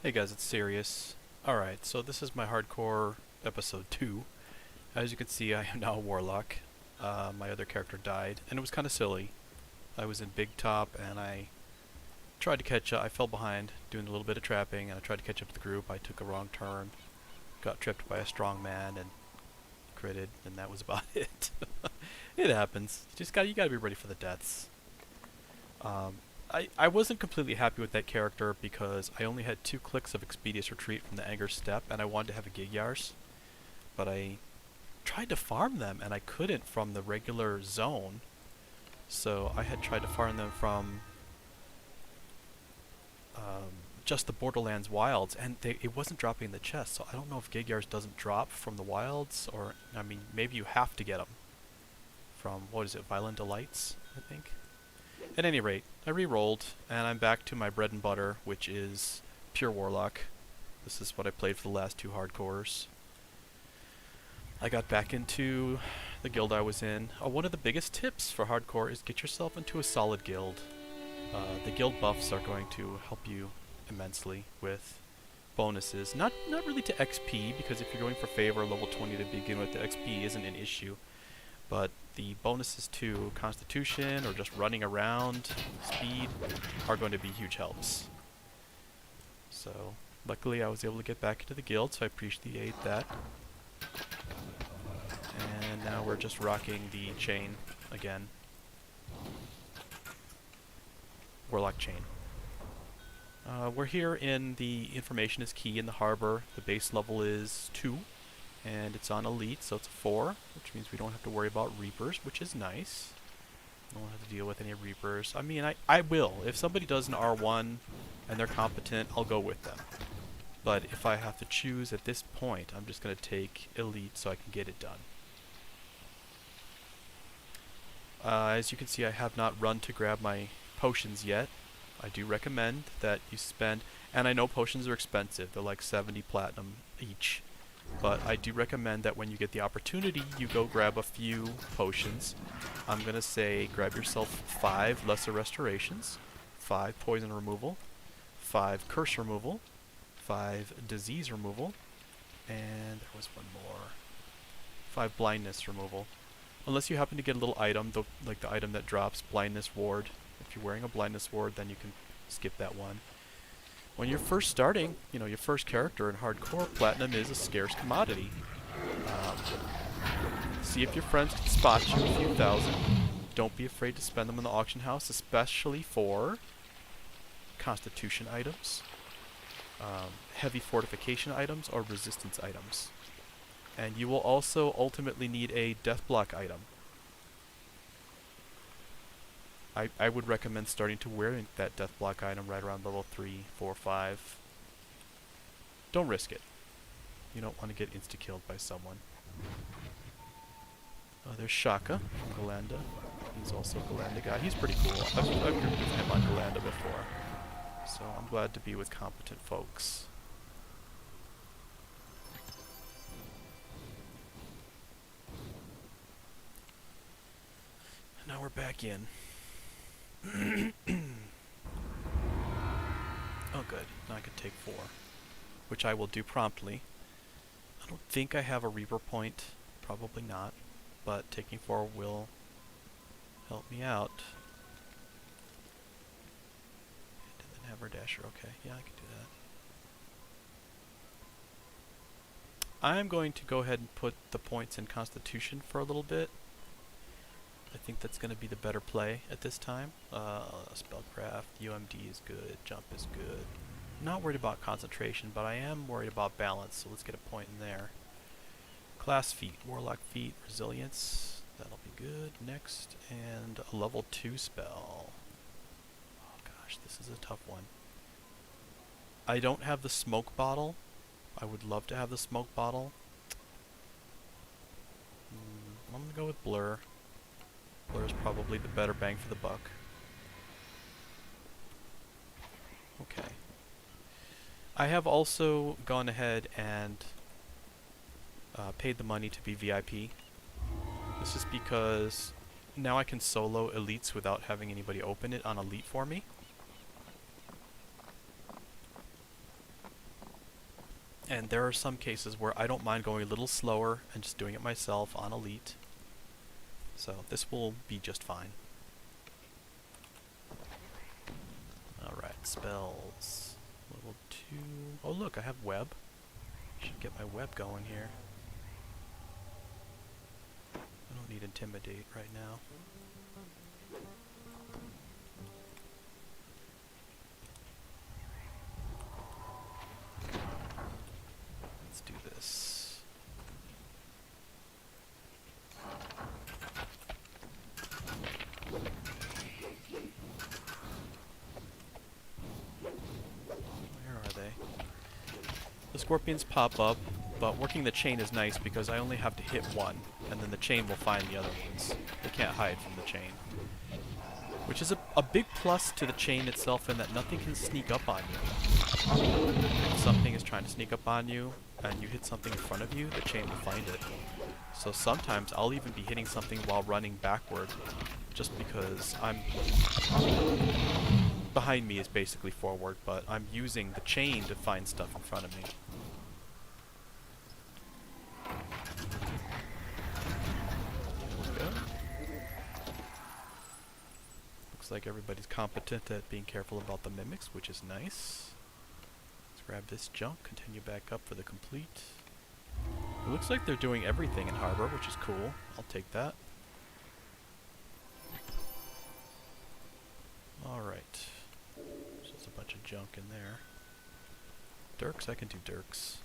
Hey guys, it's Serious. Alright, so this is my hardcore episode 2. As you can see, I am now a warlock. My other character died, and it was kind of silly. I was in Big Top, and I tried to catch up. I fell behind, doing a little bit of trapping, and I tried to catch up to the group. I took a wrong turn, got tripped by a strong man, and critted, and that was about it. It happens. You gotta be ready for the deaths. Um, I wasn't completely happy with that character because I only had 2 clicks of Expeditious Retreat from the Anger Step, and I wanted to have a Gig Yars, but I tried to farm them, and I couldn't from the regular zone, so I had tried to farm them from just the Borderlands wilds, and it wasn't dropping in the chest, so I don't know if Gig Yars doesn't drop from the wilds, or, I mean, maybe you have to get them from, what is it, Violent Delights, I think? At any rate, I re-rolled, and I'm back to my bread and butter, which is pure Warlock. This is what I played for the last 2 hardcores. I got back into the guild I was in. One of the biggest tips for hardcore is get yourself into a solid guild. The guild buffs are going to help you immensely with bonuses. Not really to XP, because if you're going for favor level 20 to begin with, the XP isn't an issue. But the bonuses to Constitution or just running around, speed, are going to be huge helps. So, luckily I was able to get back into the guild, so I appreciate that. And now we're just rocking the chain again. Warlock chain. We're here in the Information is Key in the harbor. The base level is 2. And it's on Elite, so it's a 4, which means we don't have to worry about Reapers, which is nice. We don't have to deal with any Reapers. I mean, I will. If somebody does an R1 and they're competent, I'll go with them. But if I have to choose at this point, I'm just going to take Elite so I can get it done. As you can see, I have not run to grab my potions yet. I do recommend that you spend, and I know potions are expensive, they're like 70 platinum each. But I do recommend that when you get the opportunity, you go grab a few potions. I'm going to say grab yourself 5 Lesser Restorations, 5 Poison Removal, 5 Curse Removal, 5 Disease Removal, and there was one more. 5 Blindness Removal. Unless you happen to get a little item, like the item that drops Blindness Ward. If you're wearing a Blindness Ward, then you can skip that one. When you're first starting, your first character in hardcore, platinum is a scarce commodity. See if your friends can spot you a few thousand. Don't be afraid to spend them in the auction house, especially for constitution items, heavy fortification items, or resistance items. And you will also ultimately need a death block item. I would recommend starting to wear that death block item right around level 3, 4, 5. Don't risk it. You don't want to get insta-killed by someone. There's Shaka from Galanda. He's also a Galanda guy. He's pretty cool. I've grouped with him on Galanda before. So I'm glad to be with competent folks. Now we're back in. Oh good, now I can take 4, which I will do promptly. I don't think I have a Reaper point, probably not, but taking 4 will help me out. And then Haberdasher, okay, yeah I can do that. I'm going to go ahead and put the points in Constitution for a little bit. I think that's going to be the better play at this time. Spellcraft, UMD is good, jump is good. Not worried about concentration, but I am worried about balance, so let's get a point in there. Class feat, Warlock feat, Resilience, that'll be good. Next, and a level 2 spell. Oh gosh, this is a tough one. I don't have the smoke bottle. I would love to have the smoke bottle. I'm going to go with Blur. Blur is probably the better bang for the buck. Okay. I have also gone ahead and paid the money to be VIP. This is because now I can solo elites without having anybody open it on elite for me. And there are some cases where I don't mind going a little slower and just doing it myself on Elite. So this will be just fine. Alright, spells. Level 2. Oh look, I have web. Should get my web going here. I don't need intimidate right now. Let's do this. Where are they? The scorpions pop up, but working the chain is nice because I only have to hit one, and then the chain will find the other ones. They can't hide from the chain. Which is a big plus to the chain itself in that nothing can sneak up on you. If something is trying to sneak up on you, and you hit something in front of you, the chain will find it. So sometimes I'll even be hitting something while running backward, just because I'm... Behind me is basically forward, but I'm using the chain to find stuff in front of me. Looks like everybody's competent at being careful about the mimics, which is nice. Let's grab this junk, continue back up for the complete. It looks like they're doing everything in Harbor, which is cool. I'll take that. Alright. So there's a bunch of junk in there. Dirks? I can do Dirks.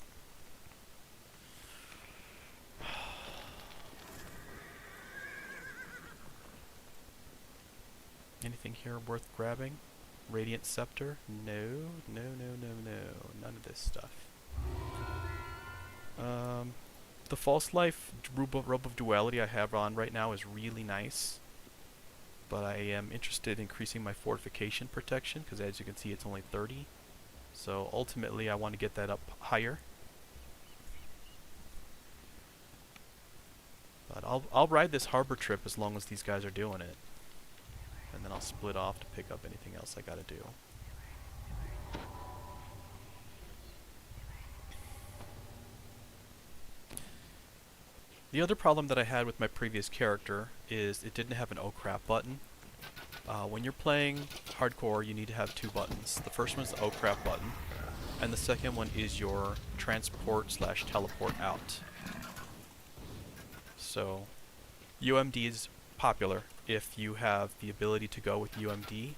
Anything here worth grabbing? Radiant Scepter? No, no, no, no, no. None of this stuff. The False Life Robe of Duality I have on right now is really nice. But I am interested in increasing my fortification protection, because as you can see it's only 30. So ultimately I want to get that up higher. But I'll ride this harbor trip as long as these guys are doing it. And then I'll split off to pick up anything else I gotta do. The other problem that I had with my previous character is it didn't have an oh crap button. When you're playing hardcore, you need to have two buttons. The first one's the oh crap button, and the second one is your transport/teleport out. So, UMD is popular if you have the ability to go with UMD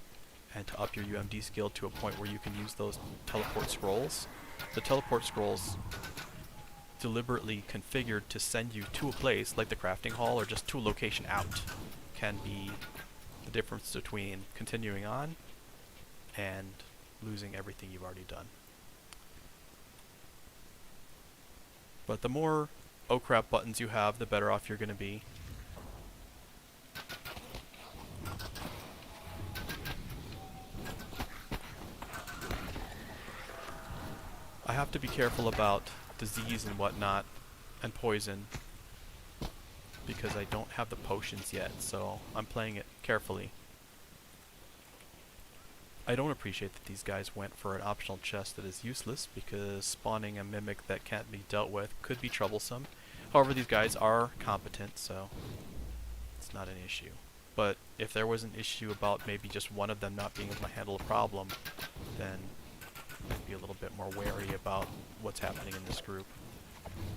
and to up your UMD skill to a point where you can use those teleport scrolls. The teleport scrolls deliberately configured to send you to a place like the crafting hall or just to a location out can be the difference between continuing on and losing everything you've already done. But the more oh crap buttons you have, the better off you're going to be. I have to be careful about disease and whatnot, and poison, because I don't have the potions yet, so I'm playing it carefully. I don't appreciate that these guys went for an optional chest that is useless, because spawning a mimic that can't be dealt with could be troublesome. However, these guys are competent, so it's not an issue. But if there was an issue about maybe just one of them not being able to handle a problem, then I'd be a little bit more wary about what's happening in this group. Come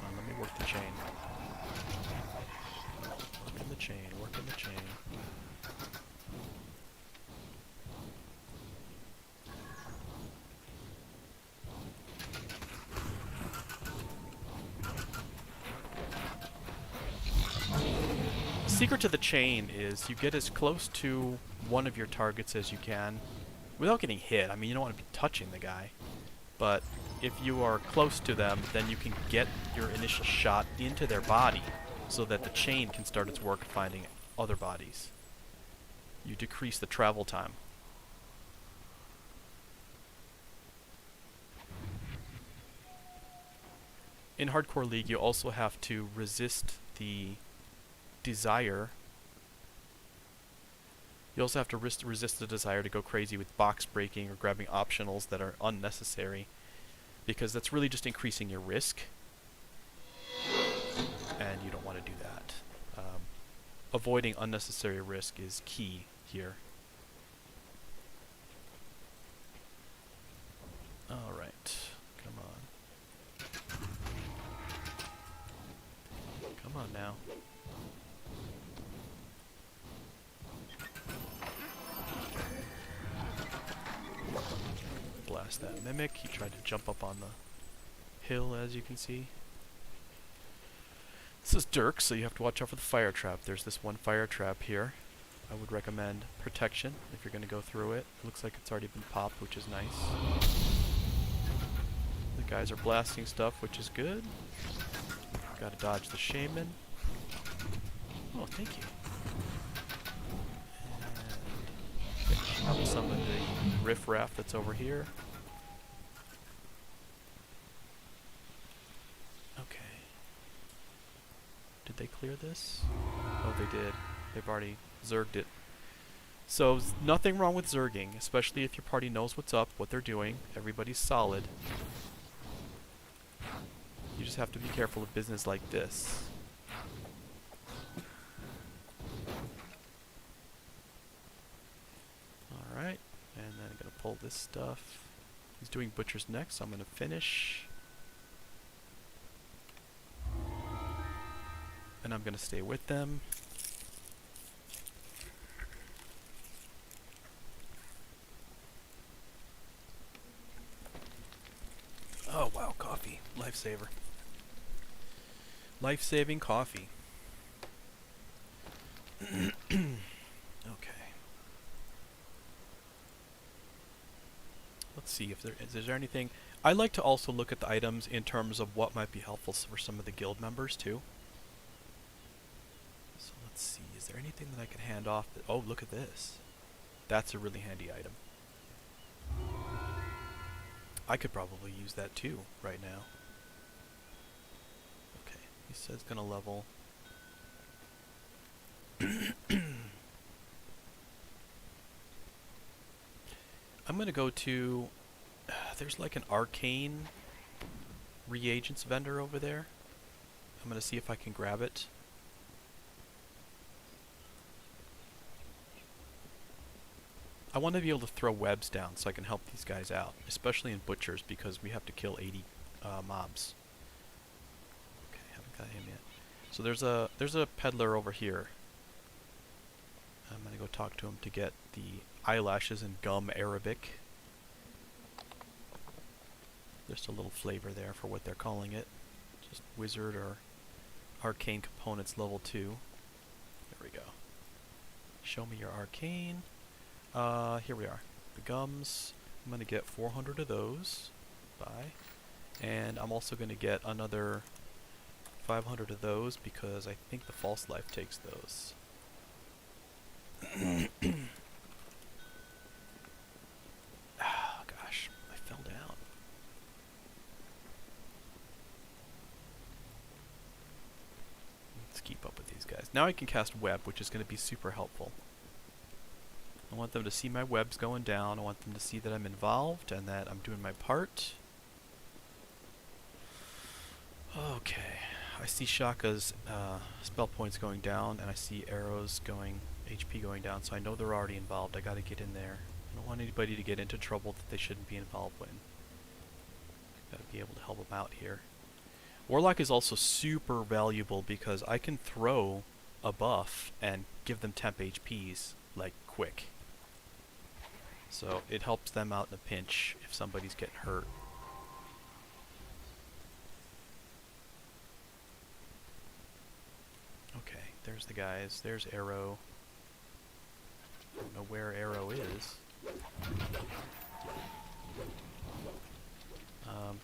on, let me work the chain. Working the chain, working the chain. The secret to the chain is you get as close to one of your targets as you can without getting hit. I mean, you don't want to be touching the guy, but if you are close to them, then you can get your initial shot into their body so that the chain can start its work of finding other bodies. You decrease the travel time. in Hardcore League, you also have to resist the desire. You also have to resist the desire to go crazy with box breaking or grabbing optionals that are unnecessary, because that's really just increasing your risk, and you don't want to do that. Avoiding unnecessary risk is key here. Alright, come on. Come on now. Blast that mimic. He tried to jump up on the hill, as you can see. This is Dirk, so you have to watch out for the fire trap. There's this one fire trap here. I would recommend protection if you're going to go through it. It looks like it's already been popped, which is nice. The guys are blasting stuff, which is good. Gotta dodge the shaman. Oh, thank you. And finish up some of the riffraff that's over here. Okay. Did they clear this? Oh, they did. They've already zerged it. So, nothing wrong with zerging, especially if your party knows what's up, what they're doing. Everybody's solid. You just have to be careful of business like this. Alright, and then I'm going to pull this stuff. He's doing butchers next, so I'm going to finish. And I'm going to stay with them. Oh wow, coffee. Lifesaver. Life-saving coffee. Okay. Let's see if is there anything. I like to also look at the items in terms of what might be helpful for some of the guild members too. So let's see, is there anything that I can hand off? Oh, look at this. That's a really handy item. I could probably use that too right now. Okay, he says gonna level. I'm gonna go to, there's like an arcane reagents vendor over there. I'm gonna see if I can grab it. I want to be able to throw webs down so I can help these guys out, especially in butchers because we have to kill 80 mobs. Okay, haven't got him yet. So there's a peddler over here. I'm gonna go talk to him to get the eyelashes and gum Arabic. Just a little flavor there for what they're calling it. Just wizard or arcane components level 2. There we go. Show me your arcane. Here we are. The gums. I'm going to get 400 of those. Bye. And I'm also going to get another 500 of those because I think the false life takes those. Ah, gosh. I fell down. Let's keep up with these guys. Now I can cast web, which is going to be super helpful. I want them to see my webs going down. I want them to see that I'm involved and that I'm doing my part. Okay. I see Shaka's spell points going down, and I see arrows going, HP going down, so I know they're already involved. I gotta get in there. I don't want anybody to get into trouble that they shouldn't be involved in. Gotta be able to help them out here. Warlock is also super valuable because I can throw a buff and give them temp HPs, like, quick. So it helps them out in a pinch if somebody's getting hurt. Okay, there's the guys. There's Arrow. I don't know where Arrow is.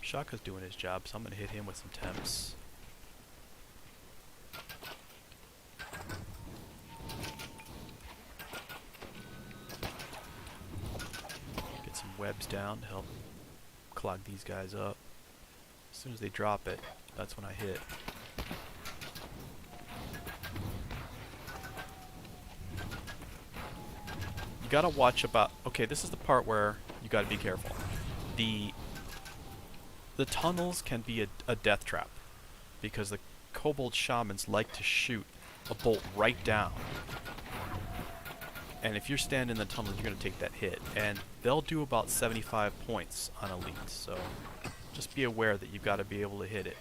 Shaka's doing his job, so I'm going to hit him with some temps. Get some webs down to help clog these guys up. As soon as they drop it, That's when I hit. You gotta watch about... Okay, this is the part where you gotta be careful. The tunnels can be a death trap, because the kobold shamans like to shoot a bolt right down. And if you're standing in the tunnel, you're going to take that hit. And they'll do about 75 points on Elite, so just be aware that you've got to be able to hit it.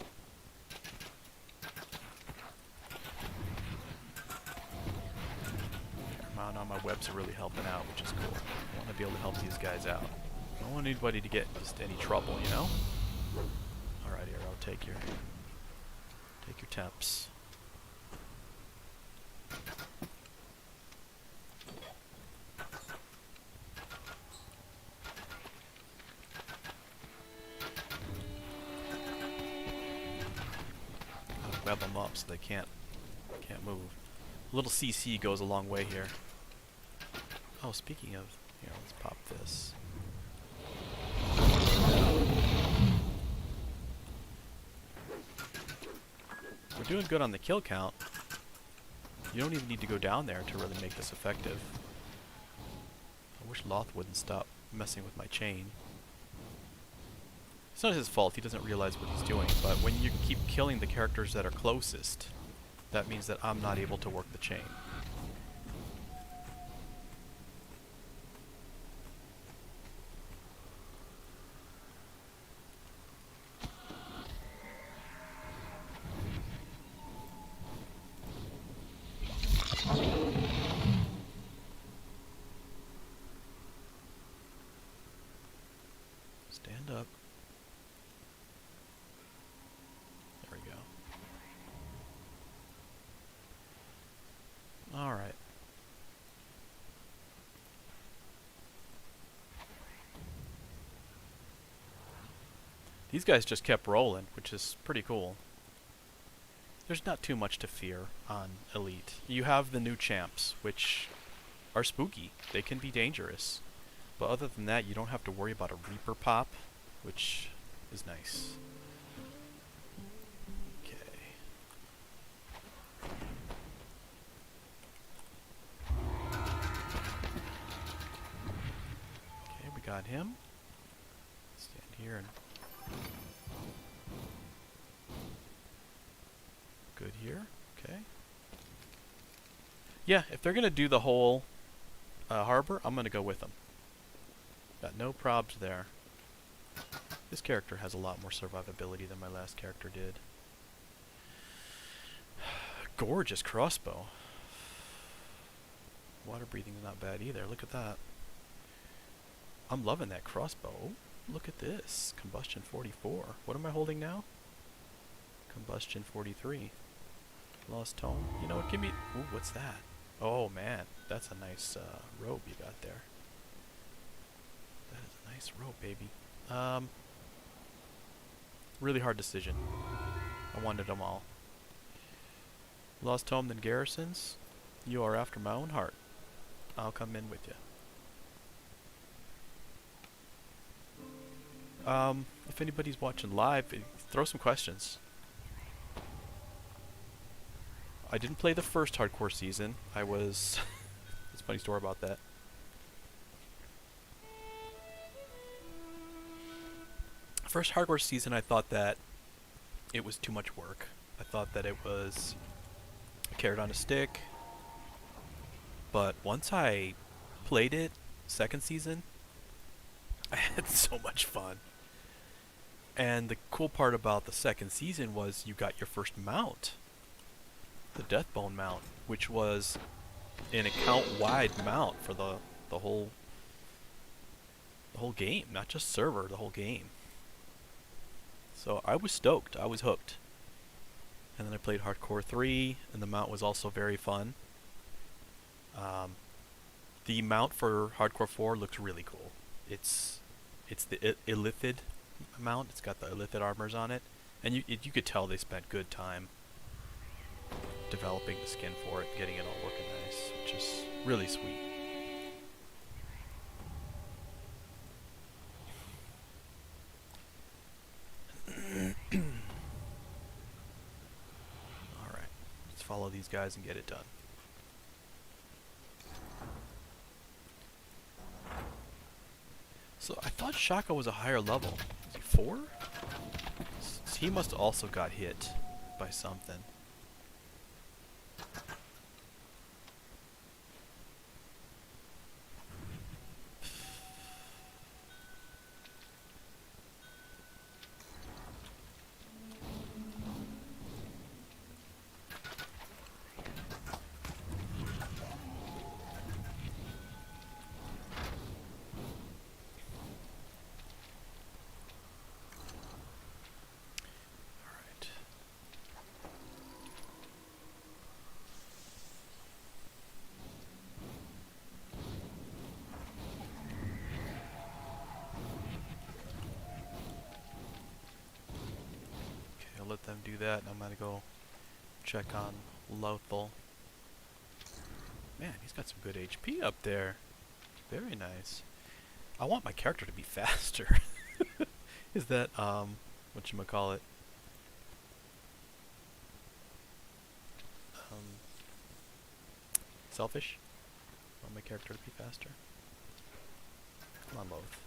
Now my webs are really helping out, which is cool. I want to be able to help these guys out. I don't want anybody to get just any trouble, you know? Alright, here, I'll take your temps. Web them up so they can't move. A little CC goes a long way here. Oh, speaking of, here, let's pop this. We're doing good on the kill count. You don't even need to go down there to really make this effective. I wish Loth wouldn't stop messing with my chain. It's not his fault, he doesn't realize what he's doing, but when you keep killing the characters that are closest, that means that I'm not able to work the chain. Stand up. There we go. Alright. These guys just kept rolling, which is pretty cool. There's not too much to fear on Elite. You have the new champs, which are spooky. They can be dangerous. But other than that, you don't have to worry about a Reaper pop, which is nice. Okay. Okay, we got him. Stand here and... Good here. Okay. Yeah, if they're gonna do the whole harbor, I'm gonna go with them. Got no probs there. This character has a lot more survivability than my last character did. Gorgeous crossbow. Water breathing is not bad either. Look at that. I'm loving that crossbow. Oh, look at this. Combustion 44. What am I holding now? Combustion 43. Lost tome. You know what? Give me... Ooh, what's that? Oh, man. That's a nice robe you got there. That is a nice robe, baby. Really hard decision. I wanted them all. Lost tome, then garrisons. You are after my own heart. I'll come in with you. If anybody's watching live, throw some questions. I didn't play the first hardcore season. I was... It's a funny story about that. First hardcore season, I thought that it was too much work. I thought that it was a carrot on a stick. But once I played it, second season, I had so much fun. And the cool part about the second season was you got your first mount. The Deathbone mount, which was an account-wide mount for the whole game, not just server, the whole game. So I was stoked. I was hooked. And then I played Hardcore 3, and the mount was also very fun. The mount for Hardcore 4 looks really cool. It's the Illithid mount. It's got the Illithid armors on it, and you could tell they spent good time developing the skin for it, getting it all working nice, which is really sweet. follow these guys and get it done. So I thought Shaka was a higher level. Is he 4? He must have also got hit by something. Let them do that, and I'm gonna go check on Lothal. Man, he's got some good HP up there. Very nice. I want my character to be faster. Is that, whatchamacallit? Selfish? I want my character to be faster. Come on, Loth.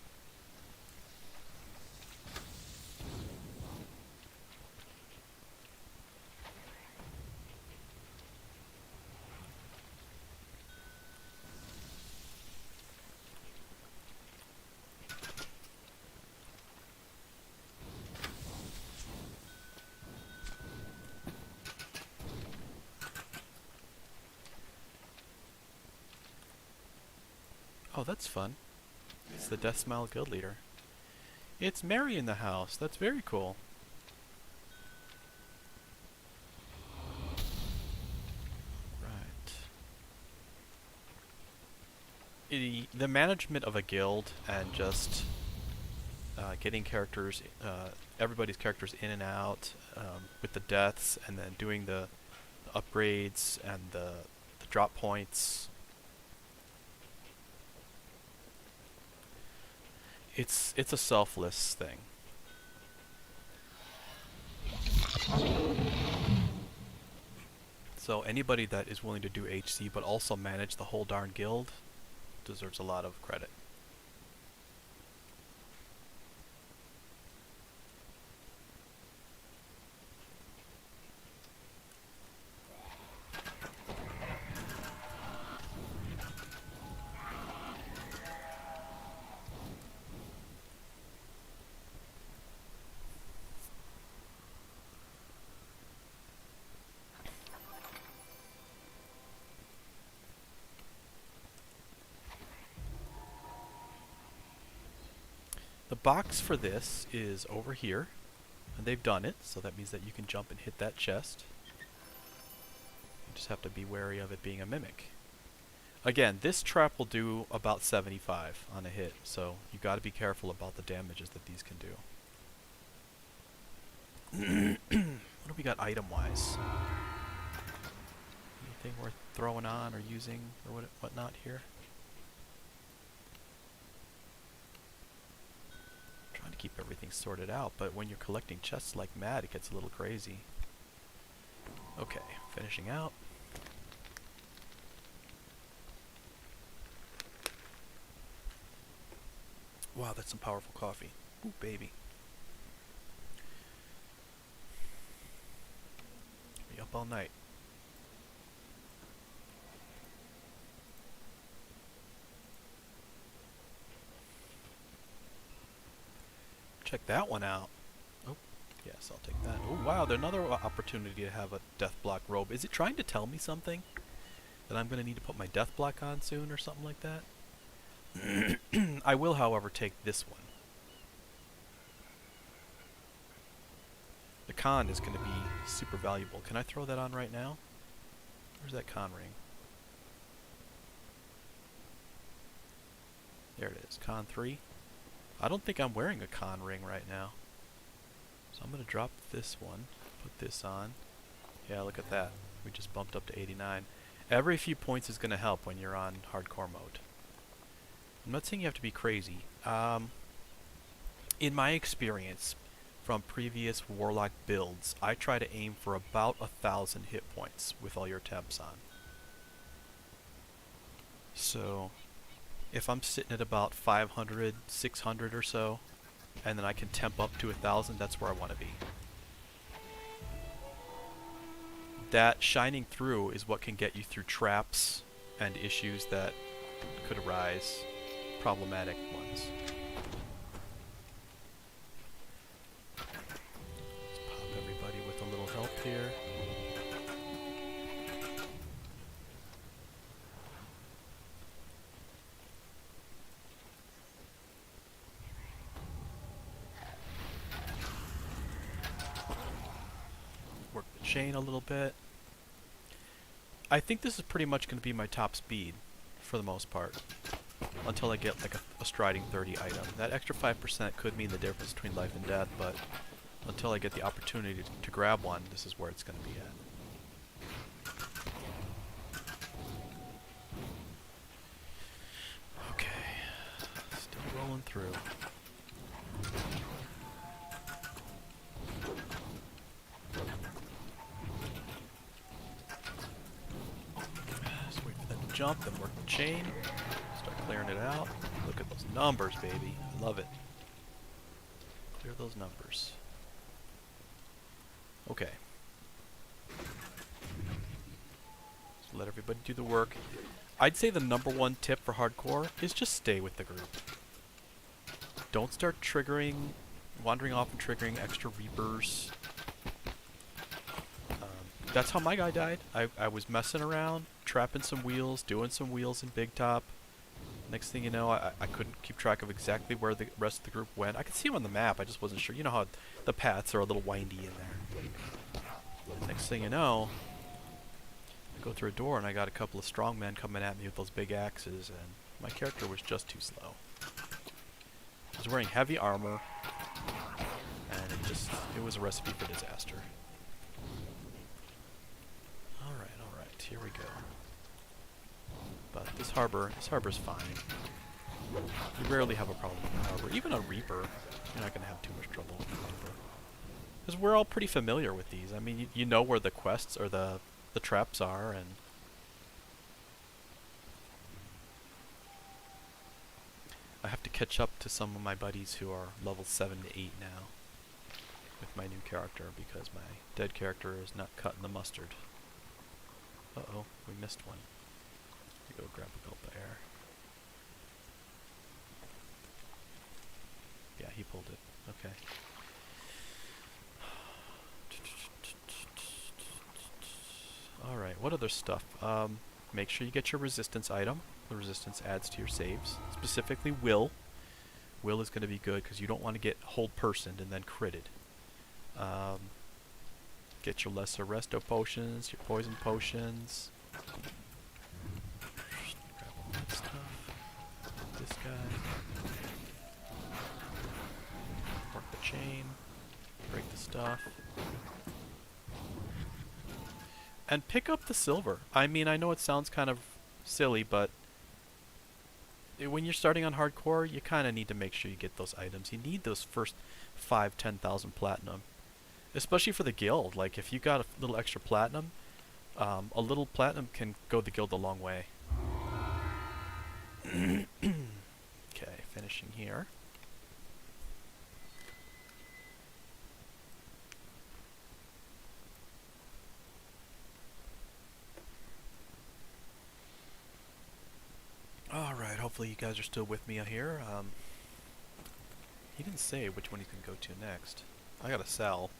Oh, that's fun. It's the Death Smile Guild Leader. It's Mary in the house. That's very cool. Right. The management of a guild and just getting characters, everybody's characters in and out with the deaths, and then doing the upgrades and the drop points. It's a selfless thing. So anybody that is willing to do HC but also manage the whole darn guild deserves a lot of credit. The box for this is over here, and they've done it, so that means that you can jump and hit that chest. You just have to be wary of it being a mimic. Again, this trap will do about 75 on a hit, so you got to be careful about the damages that these can do. What do we got item-wise? Anything worth throwing on or using or whatnot here? Trying to keep everything sorted out, but when you're collecting chests like mad, it gets a little crazy. Okay, finishing out. Wow, that's some powerful coffee. Ooh, baby. Be up all night. Check that one out. Oh, yes, I'll take that. Oh, wow, there's another opportunity to have a death block robe. Is it trying to tell me something? That I'm going to need to put my death block on soon or something like that? I will, however, take this one. The con is going to be super valuable. Can I throw that on right now? Where's that con ring? There it is, con 3. I don't think I'm wearing a con ring right now. So I'm going to drop this one, put this on. Yeah, look at that. We just bumped up to 89. Every few points is going to help when you're on hardcore mode. I'm not saying you have to be crazy. In my experience, from previous Warlock builds, I try to aim for about 1,000 hit points with all your temps on. So if I'm sitting at about 500, 600 or so, and then I can temp up to 1,000, that's where I want to be. That shining through is what can get you through traps and issues that could arise, problematic ones. Let's pop everybody with a little help here. Work the chain a little bit. I think this is pretty much going to be my top speed for the most part, until I get like a striding 30 item. That extra 5% could mean the difference between life and death, but until I get the opportunity to grab one, this is where it's going to be at. Okay, still rolling through. Just wait for them to jump, then work the chain. Start clearing it out. Look at those numbers, baby. I love it. Clear those numbers. Okay. So let everybody do the work. I'd say the #1 tip for hardcore is just stay with the group. Don't start wandering off and triggering extra Reapers. That's how my guy died. I was messing around, trapping some wheels, doing some wheels in Big Top. Next thing you know, I couldn't keep track of exactly where the rest of the group went. I could see them on the map, I just wasn't sure. You know how the paths are a little windy in there. Next thing you know, I go through a door and I got a couple of strongmen coming at me with those big axes, and my character was just too slow. I was wearing heavy armor, and it was a recipe for disaster. Alright, here we go. But this harbor's fine. You rarely have a problem with the harbor. Even a Reaper, you're not going to have too much trouble with the harbor. Because we're all pretty familiar with these. I mean, you know where the quests or the traps are, and I have to catch up to some of my buddies who are level 7 to 8 now with my new character, because my dead character is not cutting the mustard. Uh-oh, we missed one. Go grab a gulp of air. Yeah, he pulled it. Okay. Alright, what other stuff? Make sure you get your resistance item. The resistance adds to your saves. Specifically will. Will is going to be good because you don't want to get hold-personed and then critted. Get your lesser resto potions, your poison potions. This guy. Work the chain. Break the stuff. And pick up the silver. I mean, I know it sounds kind of silly, but when you're starting on hardcore, you kind of need to make sure you get those items. You need those first 5,000-10,000 platinum. Especially for the guild. Like, if you got a little extra platinum, a little platinum can go the guild a long way. Okay, finishing here. Alright, hopefully you guys are still with me here. He didn't say which one you can go to next. I gotta sell.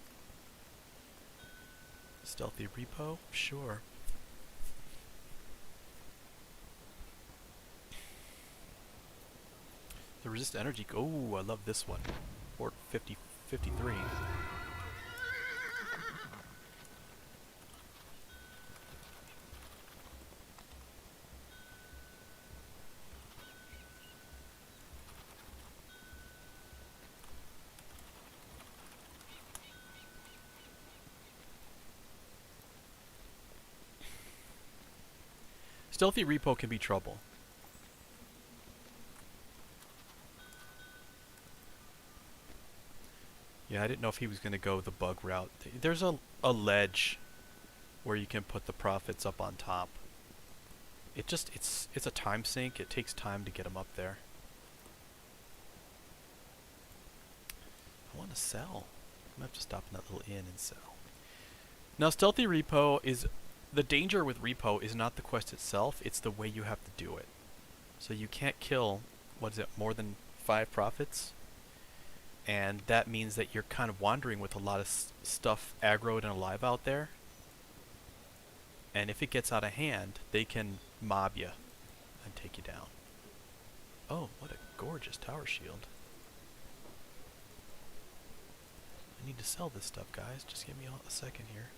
Stealthy repo? Sure. The resist energy. Oh, I love this one. Port 53. Stealthy repo can be trouble. Yeah, I didn't know if he was going to go the bug route. There's a ledge where you can put the profits up on top. It's a time sink. It takes time to get them up there. I want to sell. I'm gonna have to stop in that little inn and sell. Now, stealthy repo is the danger with repo is not the quest itself. It's the way you have to do it. So you can't kill, what is it, more than 5 profits, and that means that you're kind of wandering with a lot of stuff aggroed and alive out there. And if it gets out of hand, they can mob you and take you down. Oh, what a gorgeous tower shield. I need to sell this stuff, guys. Just give me a second here.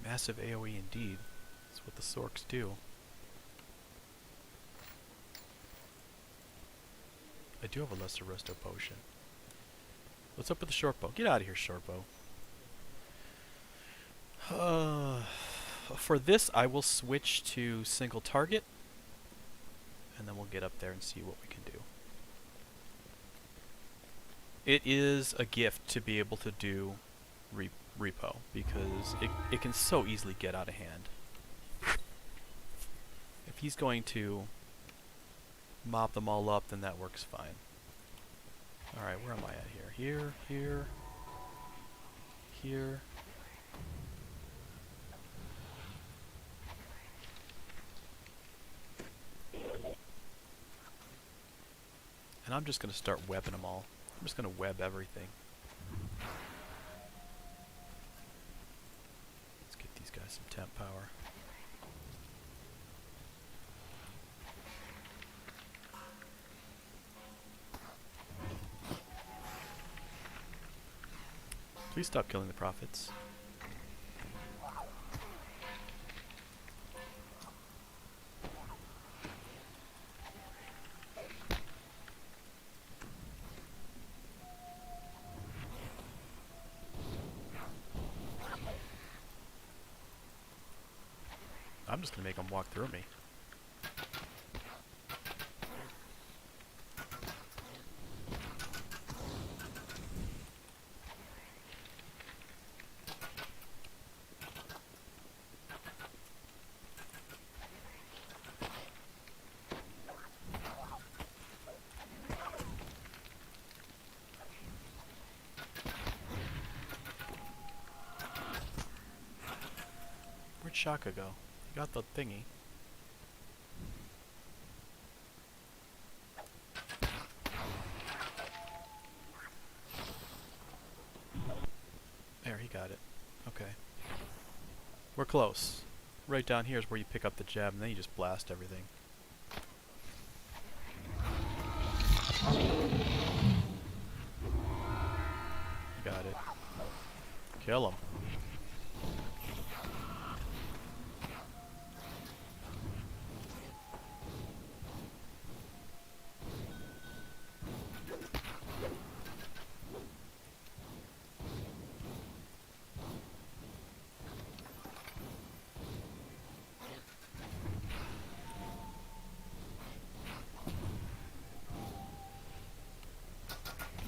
Massive AoE indeed. That's what the Sorks do. I do have a lesser resto potion. What's up with the short bow? Get out of here, short bow. For this, I will switch to single target, and then we'll get up there and see what we can do. It is a gift to be able to do repo, because it can so easily get out of hand. If he's going to mop them all up, then that works fine. Alright, where am I at here? Here, here, here. And I'm just going to start webbing them all. I'm just going to web everything. Let's get these guys some temp power. Please stop killing the prophets. I'm just gonna make them walk through me. Where'd Shaka go? He got the thingy. There, he got it. Okay. We're close. Right down here is where you pick up the jab, and then you just blast everything. Got it. Kill him.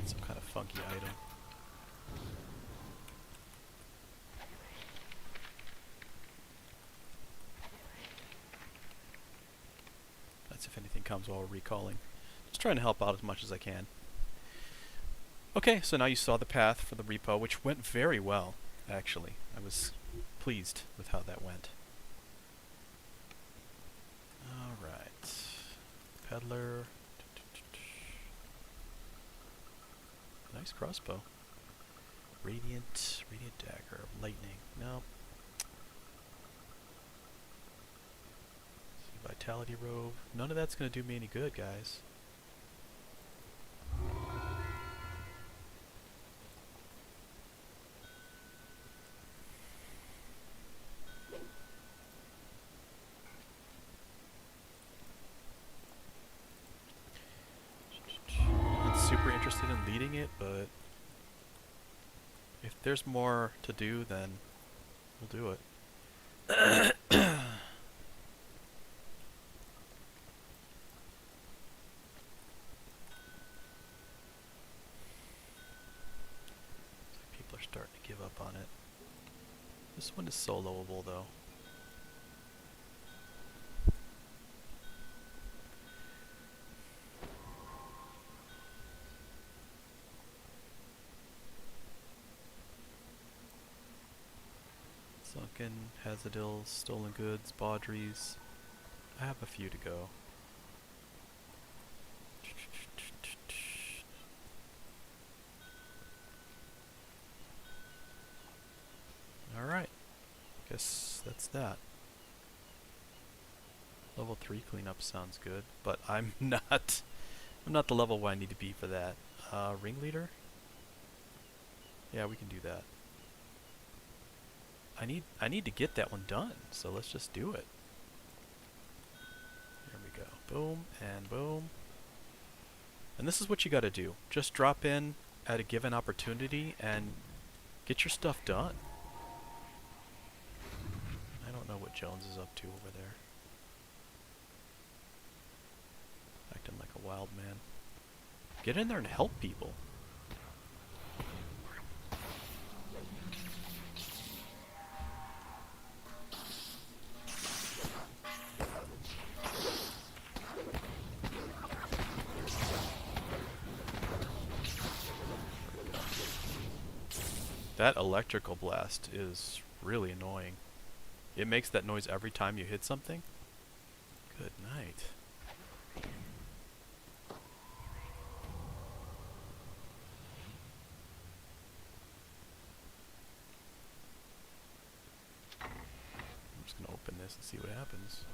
Some kind of funky item. That's if anything comes while we're recalling. Just trying to help out as much as I can. Okay, so now you saw the path for the repo, which went very well, actually. I was pleased with how that went. Alright. Peddler. Nice crossbow. Radiant dagger. Lightning. No. Vitality robe. None of that's going to do me any good, guys. Not super interested in leading it, but there's more to do, then we'll do it. People are starting to give up on it. This one is soloable though. Sunken, Hazadils, Stolen Goods, Baudries. I have a few to go. Alright. Guess that's that. Level 3 cleanup sounds good, but I'm not the level where I need to be for that. Ringleader? Yeah, we can do that. I need to get that one done, so let's just do it. There we go. Boom and boom. And this is what you gotta do. Just drop in at a given opportunity and get your stuff done. I don't know what Jones is up to over there. Acting like a wild man. Get in there and help people. That electrical blast is really annoying. It makes that noise every time you hit something. Good night. I'm just gonna open this and see what happens.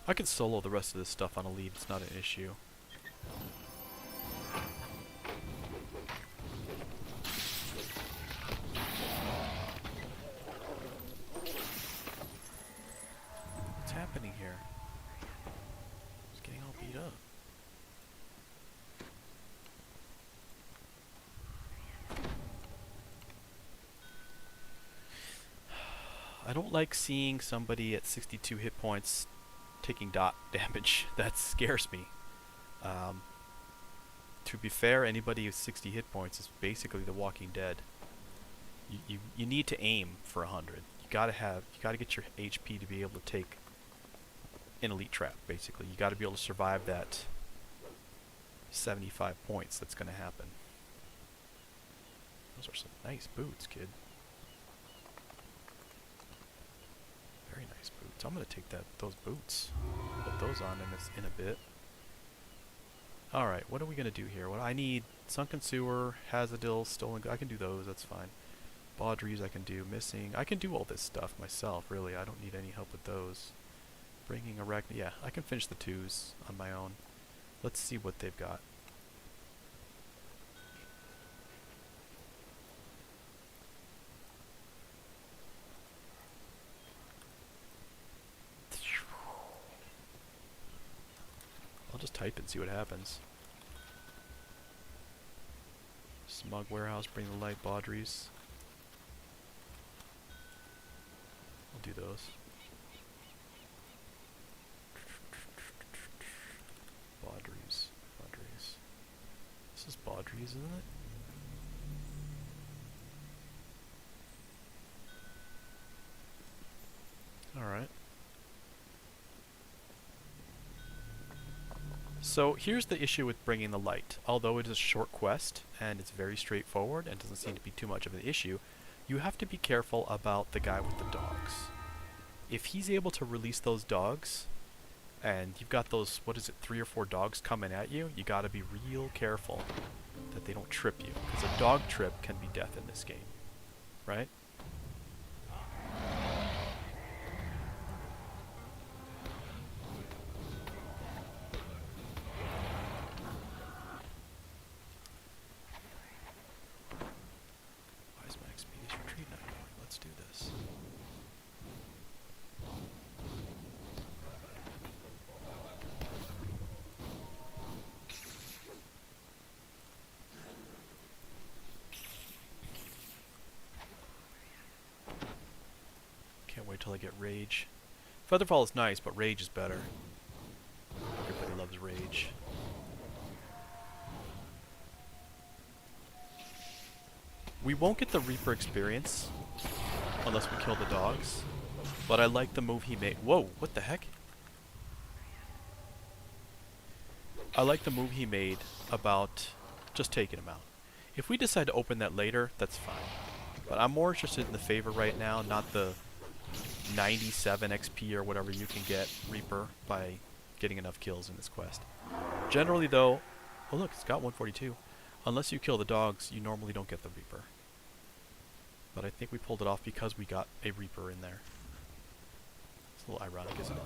I can solo the rest of this stuff on a lead, it's not an issue. What's happening here? It's getting all beat up. I don't like seeing somebody at 62 hit points taking dot damage. That scares me. To be fair, anybody with 60 hit points is basically The Walking Dead. You need to aim for 100. You gotta get your HP to be able to take an elite trap. Basically, you gotta be able to survive that 75 points. That's gonna happen. Those are some nice boots, kid. Very nice boots. I'm gonna take those boots. Put those on in a bit. Alright, what are we gonna do here? What I need Sunken Sewer, Hazadil, Stolen. I can do those, that's fine. Baudries I can do, Missing. I can do all this stuff myself, really. I don't need any help with those. Bringing Arachne. Yeah, I can finish the 2s on my own. Let's see what they've got. I'll just type it and see what happens. Smug Warehouse, Bring the Light, Baudries. I'll do those. Baudries. This is Baudries, isn't it? Alright. So here's the issue with Bringing the Light. Although it is a short quest and it's very straightforward and doesn't seem to be too much of an issue, you have to be careful about the guy with the dogs. If he's able to release those dogs, and you've got those, 3 or 4 dogs coming at you, you gotta be real careful that they don't trip you. Because a dog trip can be death in this game. Right? until I get Rage. Featherfall is nice, but Rage is better. Everybody loves Rage. We won't get the Reaper experience unless we kill the dogs, but I like the move he made. Whoa, what the heck? I like the move he made about just taking him out. If we decide to open that later, that's fine. But I'm more interested in the favor right now, not the 97 XP or whatever you can get Reaper by getting enough kills in this quest. Generally though, oh look, it's got 142. Unless you kill the dogs, you normally don't get the Reaper. But I think we pulled it off because we got a Reaper in there. It's a little ironic, isn't it?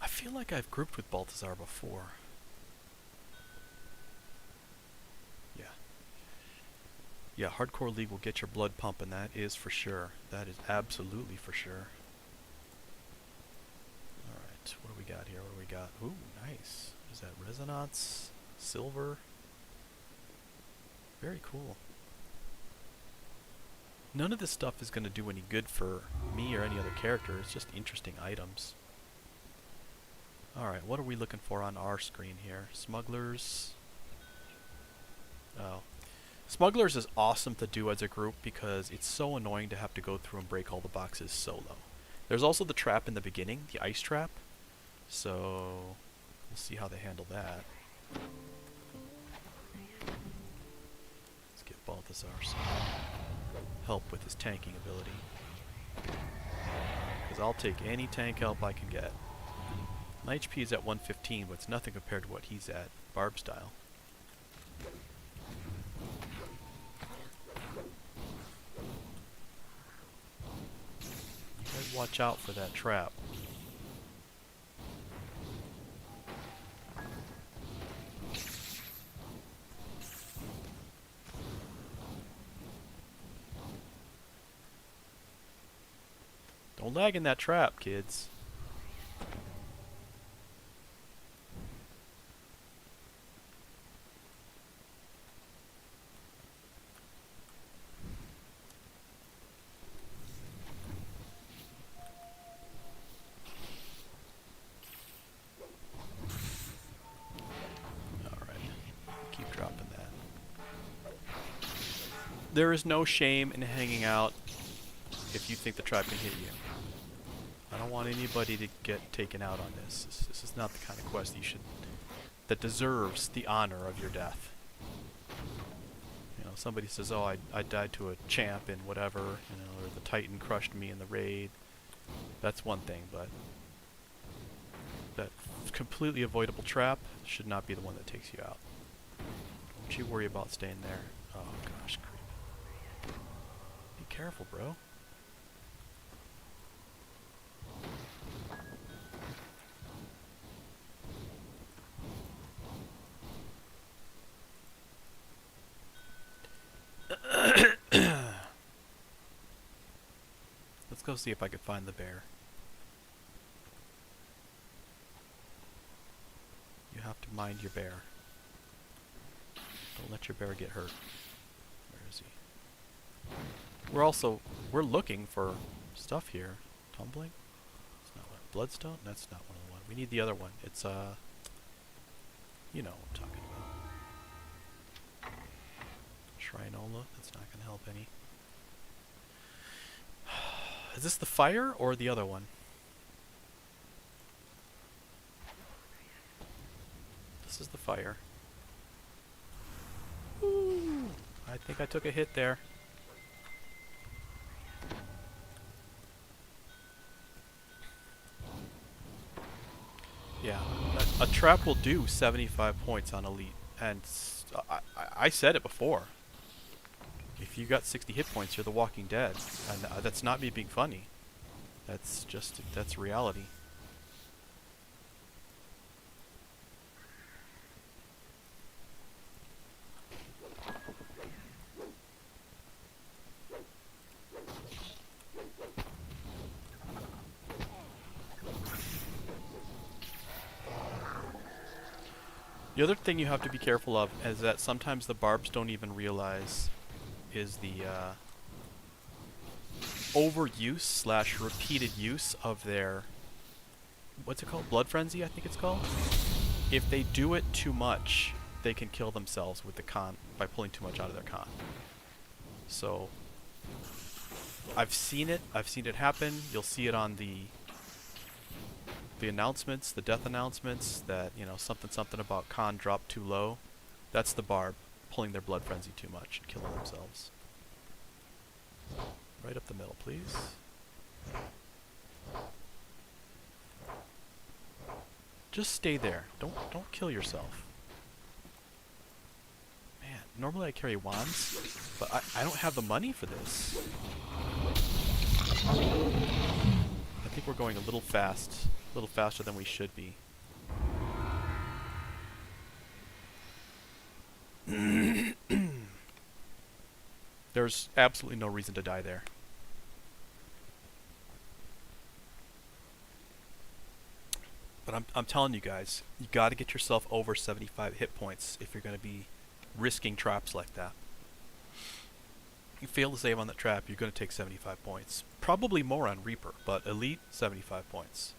I feel like I've grouped with Balthazar before. Yeah, Hardcore League will get your blood pumping, that is for sure. That is absolutely for sure. Alright, what do we got here? What do we got? Ooh, nice. Is that Resonance? Silver? Very cool. None of this stuff is going to do any good for me or any other character. It's just interesting items. Alright, what are we looking for on our screen here? Smugglers. Oh. Smugglers is awesome to do as a group because it's so annoying to have to go through and break all the boxes solo. There's also the trap in the beginning, the ice trap. So, we'll see how they handle that. Let's get Balthazar some help with his tanking ability. Because I'll take any tank help I can get. My HP is at 115, but it's nothing compared to what he's at, Barb style. Watch out for that trap. Don't lag in that trap, kids. There is no shame in hanging out if you think the trap can hit you. I don't want anybody to get taken out on this. This is not the kind of quest that deserves the honor of your death. You know, somebody says, oh, I died to a champ in whatever, you know, or the Titan crushed me in the raid. That's one thing, but that completely avoidable trap should not be the one that takes you out. Don't you worry about staying there. Oh gosh, creep. Be careful, bro. Let's go see if I can find the bear. You have to mind your bear. Don't let your bear get hurt. Where is he? We're looking for stuff here. Tumbling? It's not one. Bloodstone? That's not one of the ones. We need the other one. It's you know what I'm talking about. Shrinola? That's not gonna help any. Is this the fire or the other one? This is the fire. Ooh, I think I took a hit there. Yeah, a trap will do 75 points on Elite, and I said it before. If you got 60 hit points, you're the Walking Dead, and that's not me being funny. That's reality. The other thing you have to be careful of is that sometimes the barbs don't even realize is the overuse slash repeated use of their, what's it called? Blood frenzy, I think it's called. If they do it too much, they can kill themselves with the con by pulling too much out of their con. So I've seen it happen. You'll see it on the announcements, the death announcements, that, you know, something about con drop too low. That's the barb pulling their blood frenzy too much and killing themselves. Right up the middle, please. Just stay there. Don't kill yourself. Man, normally I carry wands, but I don't have the money for this. I think we're going a little fast. A little faster than we should be. There's absolutely no reason to die there. But I'm telling you guys, you got to get yourself over 75 hit points if you're going to be risking traps like that. You fail to save on that trap, you're going to take 75 points. Probably more on Reaper, but Elite, 75 points.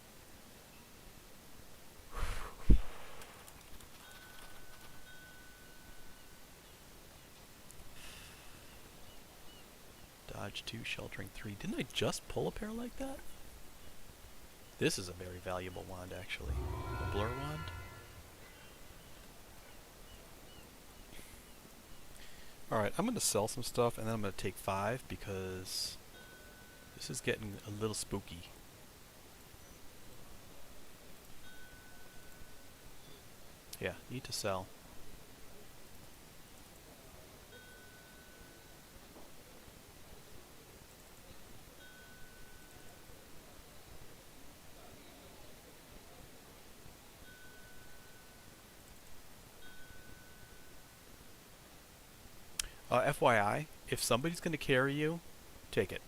Dodge 2, Sheltering 3. Didn't I just pull a pair like that? This is a very valuable wand, actually. A blur wand. Alright, I'm going to sell some stuff, and then I'm going to take 5, because this is getting a little spooky. Yeah, need to sell. FYI, if somebody's going to carry you, take it.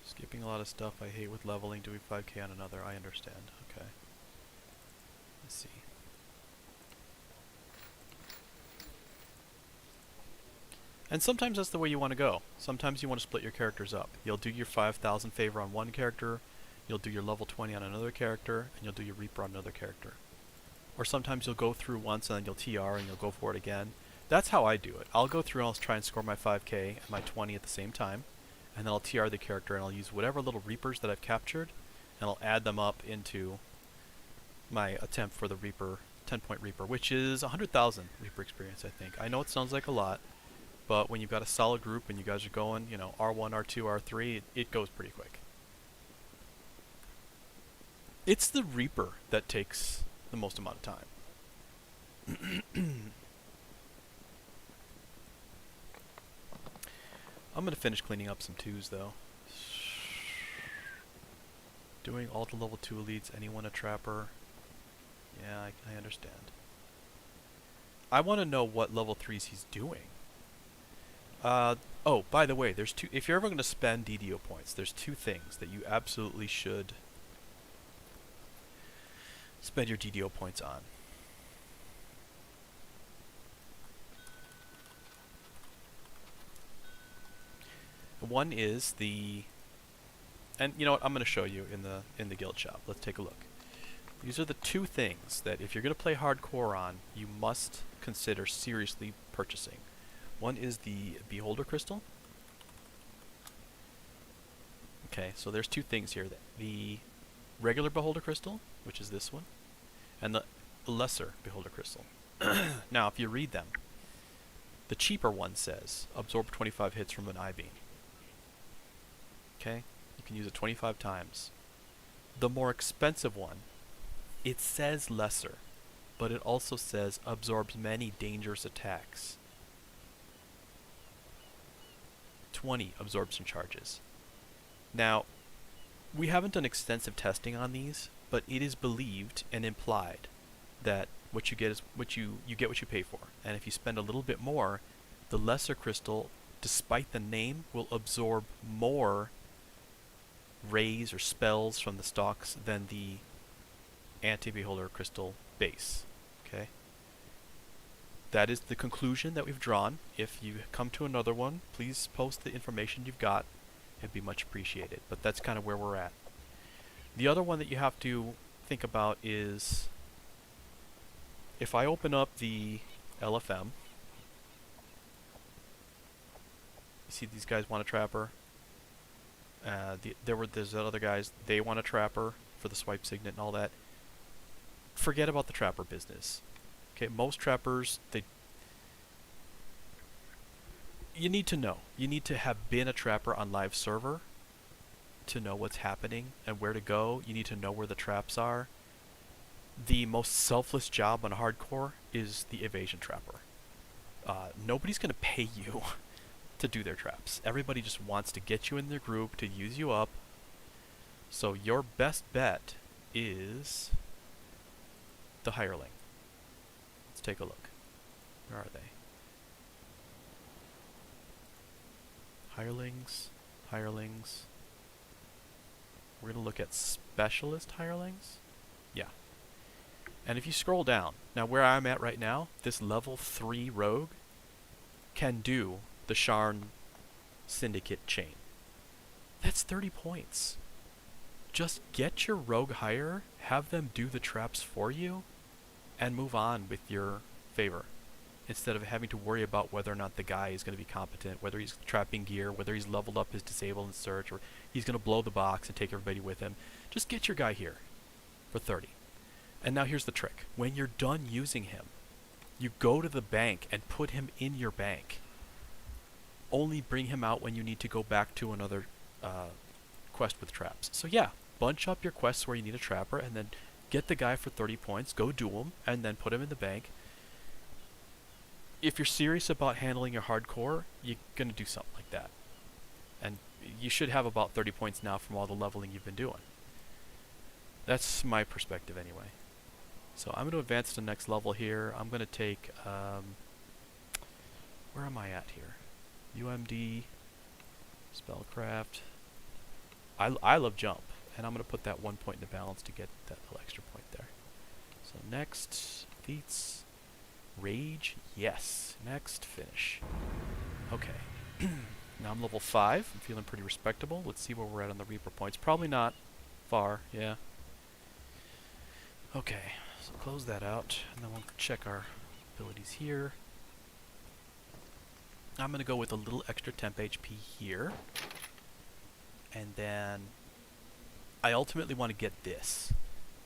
Skipping a lot of stuff I hate with leveling, doing 5k on another, I understand. Okay. Let's see. And sometimes that's the way you want to go. Sometimes you want to split your characters up. You'll do your 5,000 favor on one character, you'll do your level 20 on another character, and you'll do your Reaper on another character. Or sometimes you'll go through once and then you'll TR and you'll go for it again. That's how I do it. I'll go through and I'll try and score my 5k and my 20 at the same time. And then I'll TR the character and I'll use whatever little Reapers that I've captured and I'll add them up into my attempt for the Reaper, 10-point Reaper, which is 100,000 Reaper experience, I think. I know it sounds like a lot, but when you've got a solid group and you guys are going, you know, R1, R2, R3, it goes pretty quick. It's the Reaper that takes the most amount of time. I'm going to finish cleaning up some 2s though. Doing all the level 2 elites, anyone a trapper? Yeah, I understand. I want to know what level 3s he's doing. Oh, by the way, there's two. If you're ever going to spend DDO points, there's 2 things that you absolutely should spend your DDO points on. One is the, and you know what, I'm going to show you in the guild shop. Let's take a look. These are the 2 things that if you're going to play hardcore on, you must consider seriously purchasing. One is the Beholder Crystal. Okay, so there's 2 things here. The regular Beholder Crystal, which is this one, and the lesser Beholder Crystal. Now, if you read them, the cheaper one says, absorb 25 hits from an I-beam. Okay? You can use it 25 times. The more expensive one, it says lesser, but it also says absorbs many dangerous attacks. 20 absorption charges. Now, we haven't done extensive testing on these, but it is believed and implied that what you get is what you get what you pay for. And if you spend a little bit more, the lesser crystal, despite the name, will absorb more rays or spells from the stocks than the anti-beholder crystal base. Okay? That is the conclusion that we've drawn. If you come to another one, please post the information you've got. It'd be much appreciated. But that's kind of where we're at. The other one that you have to think about is if I open up the LFM, you see these guys want a trapper. There's other guys, they want a trapper for the swipe signet and all that. Forget about the trapper business. Okay, most trappers, you need to know. You need to have been a trapper on live server to know what's happening and where to go. You need to know where the traps are. The most selfless job on hardcore is the evasion trapper. Nobody's going to pay you to do their traps. Everybody just wants to get you in their group to use you up. So your best bet is the hireling. Let's take a look. Where are they? Hirelings, hirelings. We're going to look at specialist hirelings. Yeah. And if you scroll down, now where I'm at right now, this level 3 rogue can do the Sharn Syndicate chain. That's 30 points. Just get your rogue hire, have them do the traps for you, and move on with your favor. Instead of having to worry about whether or not the guy is going to be competent, whether he's trapping gear, whether he's leveled up his disable and search, or he's going to blow the box and take everybody with him. Just get your guy here for 30. And now here's the trick. When you're done using him, you go to the bank and put him in your bank. Only bring him out when you need to go back to another quest with traps. So yeah, bunch up your quests where you need a trapper, and then get the guy for 30 points, go do him, and then put him in the bank. If you're serious about handling your hardcore, you're going to do something like that. And you should have about 30 points now from all the leveling you've been doing. That's my perspective anyway. So I'm going to advance to the next level here. I'm going to take, where am I at here? UMD, Spellcraft. I love jump, and I'm going to put that 1 point in the balance to get that little extra point there. So next, feats. Rage, yes. Next, finish. Okay. Now I'm level 5. I'm feeling pretty respectable. Let's see where we're at on the Reaper points. Probably not far, yeah. Okay, so close that out, and then we'll check our abilities here. I'm going to go with a little extra temp HP here. And then I ultimately want to get this.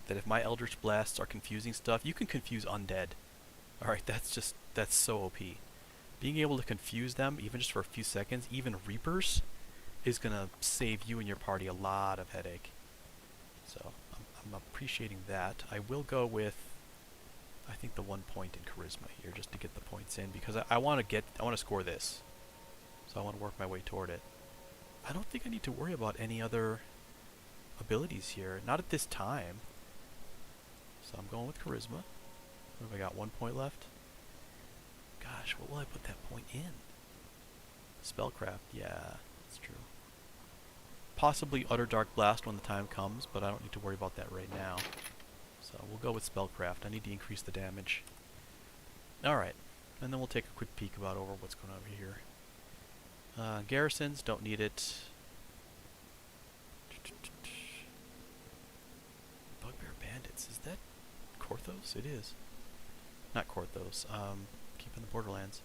That if my Eldritch Blasts are confusing stuff, you can confuse undead. Alright, that's so OP. Being able to confuse them, even just for a few seconds, even Reapers, is going to save you and your party a lot of headache. So, I'm appreciating that. I will go with, I think, the 1 point in Charisma here, just to get the points in, because I want to score this. So I want to work my way toward it. I don't think I need to worry about any other abilities here, not at this time. So I'm going with Charisma. What have I got? 1 point left? Gosh, what will I put that point in? Spellcraft, yeah, that's true. Possibly Utter Dark Blast when the time comes, but I don't need to worry about that right now. So we'll go with Spellcraft. I need to increase the damage. Alright, and then we'll take a quick peek over what's going on over here. Garrisons, don't need it. Bugbear Bandits, is that Korthos? It is. Not Korthos, keeping the Borderlands.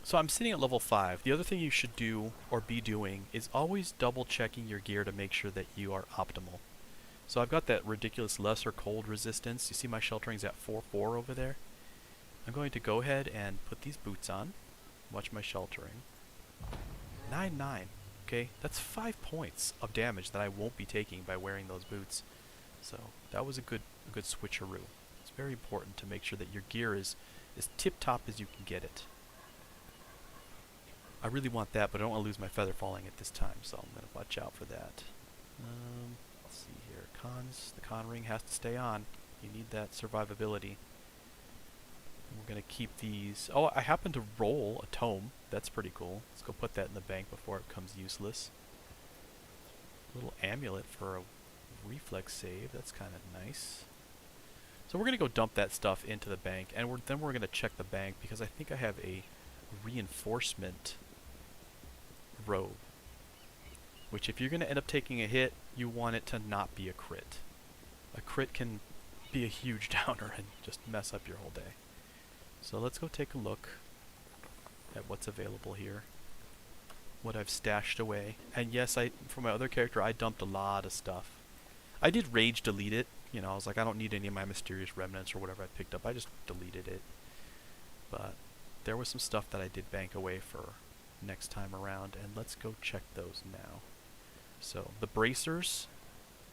So I'm sitting at level 5. The other thing you should do, or be doing, is always double checking your gear to make sure that you are optimal. So I've got that ridiculous lesser cold resistance. You see my sheltering's at 4-4 over there? I'm going to go ahead and put these boots on. Watch my sheltering. 9-9. Okay, that's 5 points of damage that I won't be taking by wearing those boots. So that was a good switcheroo. It's very important to make sure that your gear is as tip-top as you can get it. I really want that, but I don't want to lose my feather falling at this time, so I'm going to watch out for that. Let's see here. Cons. The con ring has to stay on. You need that survivability. And we're going to keep these. Oh, I happen to roll a tome. That's pretty cool. Let's go put that in the bank before it becomes useless. A little amulet for a reflex save. That's kind of nice. So we're going to go dump that stuff into the bank, and then we're going to check the bank because I think I have a reinforcement robe. Which if you're going to end up taking a hit, you want it to not be a crit. A crit can be a huge downer and just mess up your whole day. So let's go take a look at what's available here. What I've stashed away. And yes, for my other character, I dumped a lot of stuff. I did rage delete it. You know, I was like, I don't need any of my mysterious remnants or whatever I picked up. I just deleted it. But there was some stuff that I did bank away for next time around. And let's go check those now. So the bracers,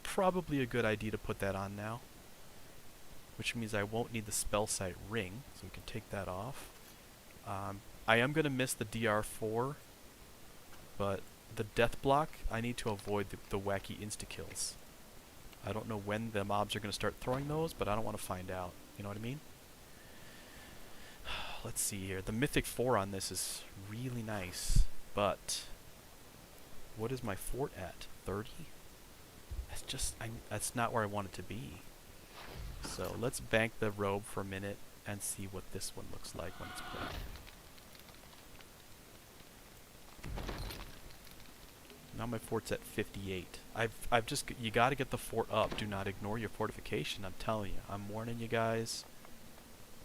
probably a good idea to put that on now. Which means I won't need the spell site ring. So we can take that off. I am going to miss the DR4. But the death block, I need to avoid the wacky insta-kills. I don't know when the mobs are going to start throwing those, but I don't want to find out. You know what I mean? Let's see here. The Mythic 4 on this is really nice, but what is my fort at? 30? That's just, that's not where I want it to be. So let's bank the robe for a minute and see what this one looks like when it's played. Now my fort's at 58. You gotta get the fort up. Do not ignore your fortification. I'm telling you. I'm warning you guys.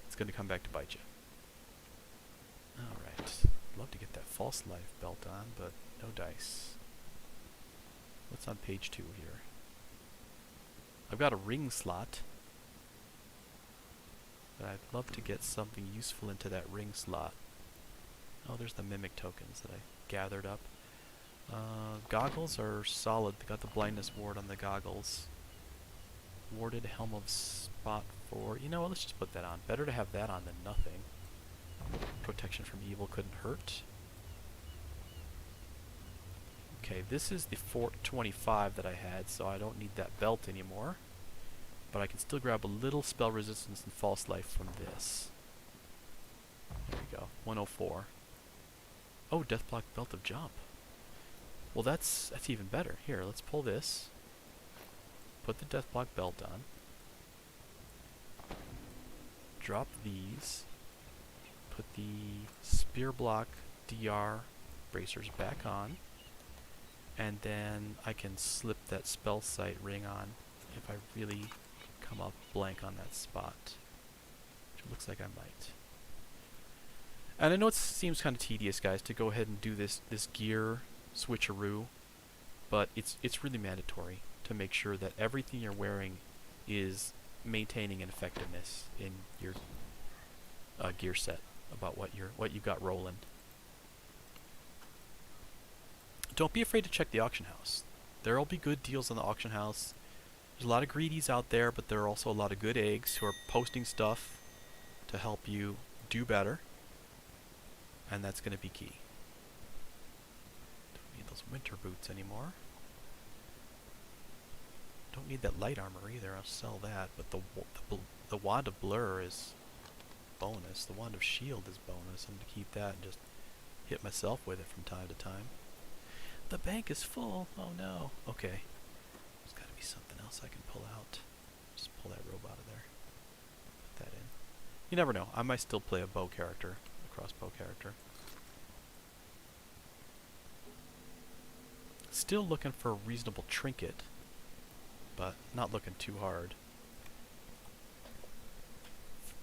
It's gonna come back to bite you. Alright. Love to get that false life belt on, but no dice. What's on page 2 here? I've got a ring slot. But I'd love to get something useful into that ring slot. Oh, there's the mimic tokens that I gathered up. Goggles are solid. They got the blindness ward on the goggles. Warded helm of spot 4. You know what? Let's just put that on. Better to have that on than nothing. Protection from evil couldn't hurt. Okay, this is the Fort 25 that I had, so I don't need that belt anymore. But I can still grab a little spell resistance and false life from this. There we go. 104. Oh, death block belt of jump. Well, that's even better. Here, let's pull this. Put the death block belt on. Drop these. Put the spear block DR bracers back on. And then I can slip that spell sight ring on if I really come up blank on that spot. Which it looks like I might. And I know it seems kind of tedious, guys, to go ahead and do this gear switcheroo, but it's really mandatory to make sure that everything you're wearing is maintaining an effectiveness in your gear set about what you've got rolling. Don't be afraid to check the auction house. There'll be good deals on the auction house. There's a lot of greedies out there, but there are also a lot of good eggs who are posting stuff to help you do better, and that's going to be key. Winter boots anymore. Don't need that light armor either. I'll sell that. But the wand of blur is bonus. The wand of shield is bonus. I'm gonna keep that and just hit myself with it from time to time. The bank is full. Oh no. Okay. There's got to be something else I can pull out. Just pull that robe out of there. Put that in. You never know. I might still play a bow character, a crossbow character. Still looking for a reasonable trinket, but not looking too hard.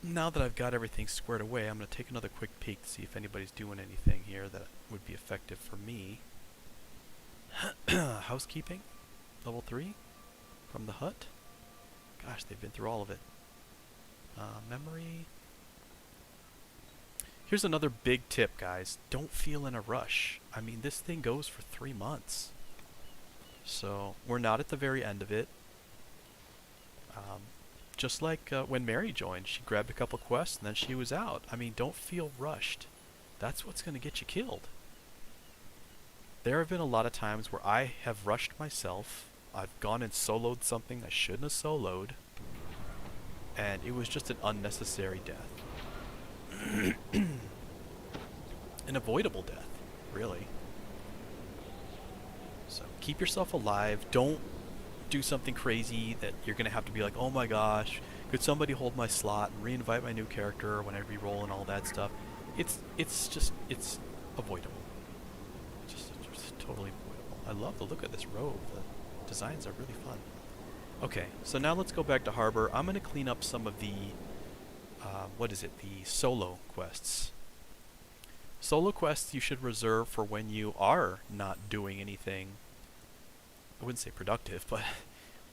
Now that I've got everything squared away, I'm going to take another quick peek to see if anybody's doing anything here that would be effective for me. Housekeeping, level 3, from the hut. Gosh, they've been through all of it. Memory. Here's another big tip, guys. Don't feel in a rush. I mean, this thing goes for 3 months. So, we're not at the very end of it. Just like when Mary joined, she grabbed a couple quests and then she was out. I mean, don't feel rushed. That's what's going to get you killed. There have been a lot of times where I have rushed myself. I've gone and soloed something I shouldn't have soloed. And it was just an unnecessary death. An avoidable death, really. So keep yourself alive. Don't do something crazy that you're going to have to be like, oh my gosh, could somebody hold my slot and reinvite my new character when I re-roll and all that stuff. It's avoidable. Just totally avoidable. I love the look of this robe. The designs are really fun. Okay, so now let's go back to Harbor. I'm going to clean up some of the, the solo quests. Solo quests you should reserve for when you are not doing anything, I wouldn't say productive, but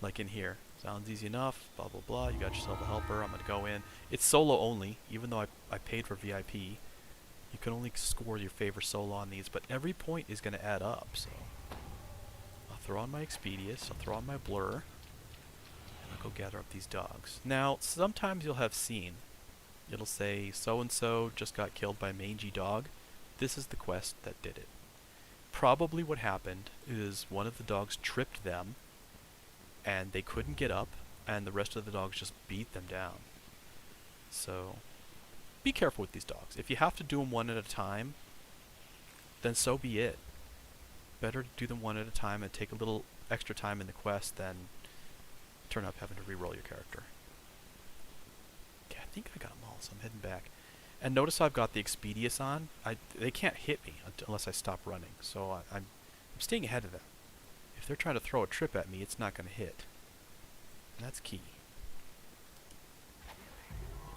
like in here. Sounds easy enough, blah blah blah, you got yourself a helper, I'm going to go in. It's solo only, even though I paid for VIP. You can only score your favorite solo on these, but every point is going to add up, so. I'll throw on my Expedius, I'll throw on my Blur, and I'll go gather up these dogs. Now, sometimes you'll have seen. It'll say, so-and-so just got killed by a mangy dog. This is the quest that did it. Probably what happened is one of the dogs tripped them, and they couldn't get up, and the rest of the dogs just beat them down. So, be careful with these dogs. If you have to do them one at a time, then so be it. Better to do them one at a time and take a little extra time in the quest than turn up having to re-roll your character. Okay, I think I got them all, so I'm heading back. And notice I've got the Expedius on. They can't hit me unless I stop running, so I'm staying ahead of them. If they're trying to throw a trip at me, it's not going to hit. And that's key. There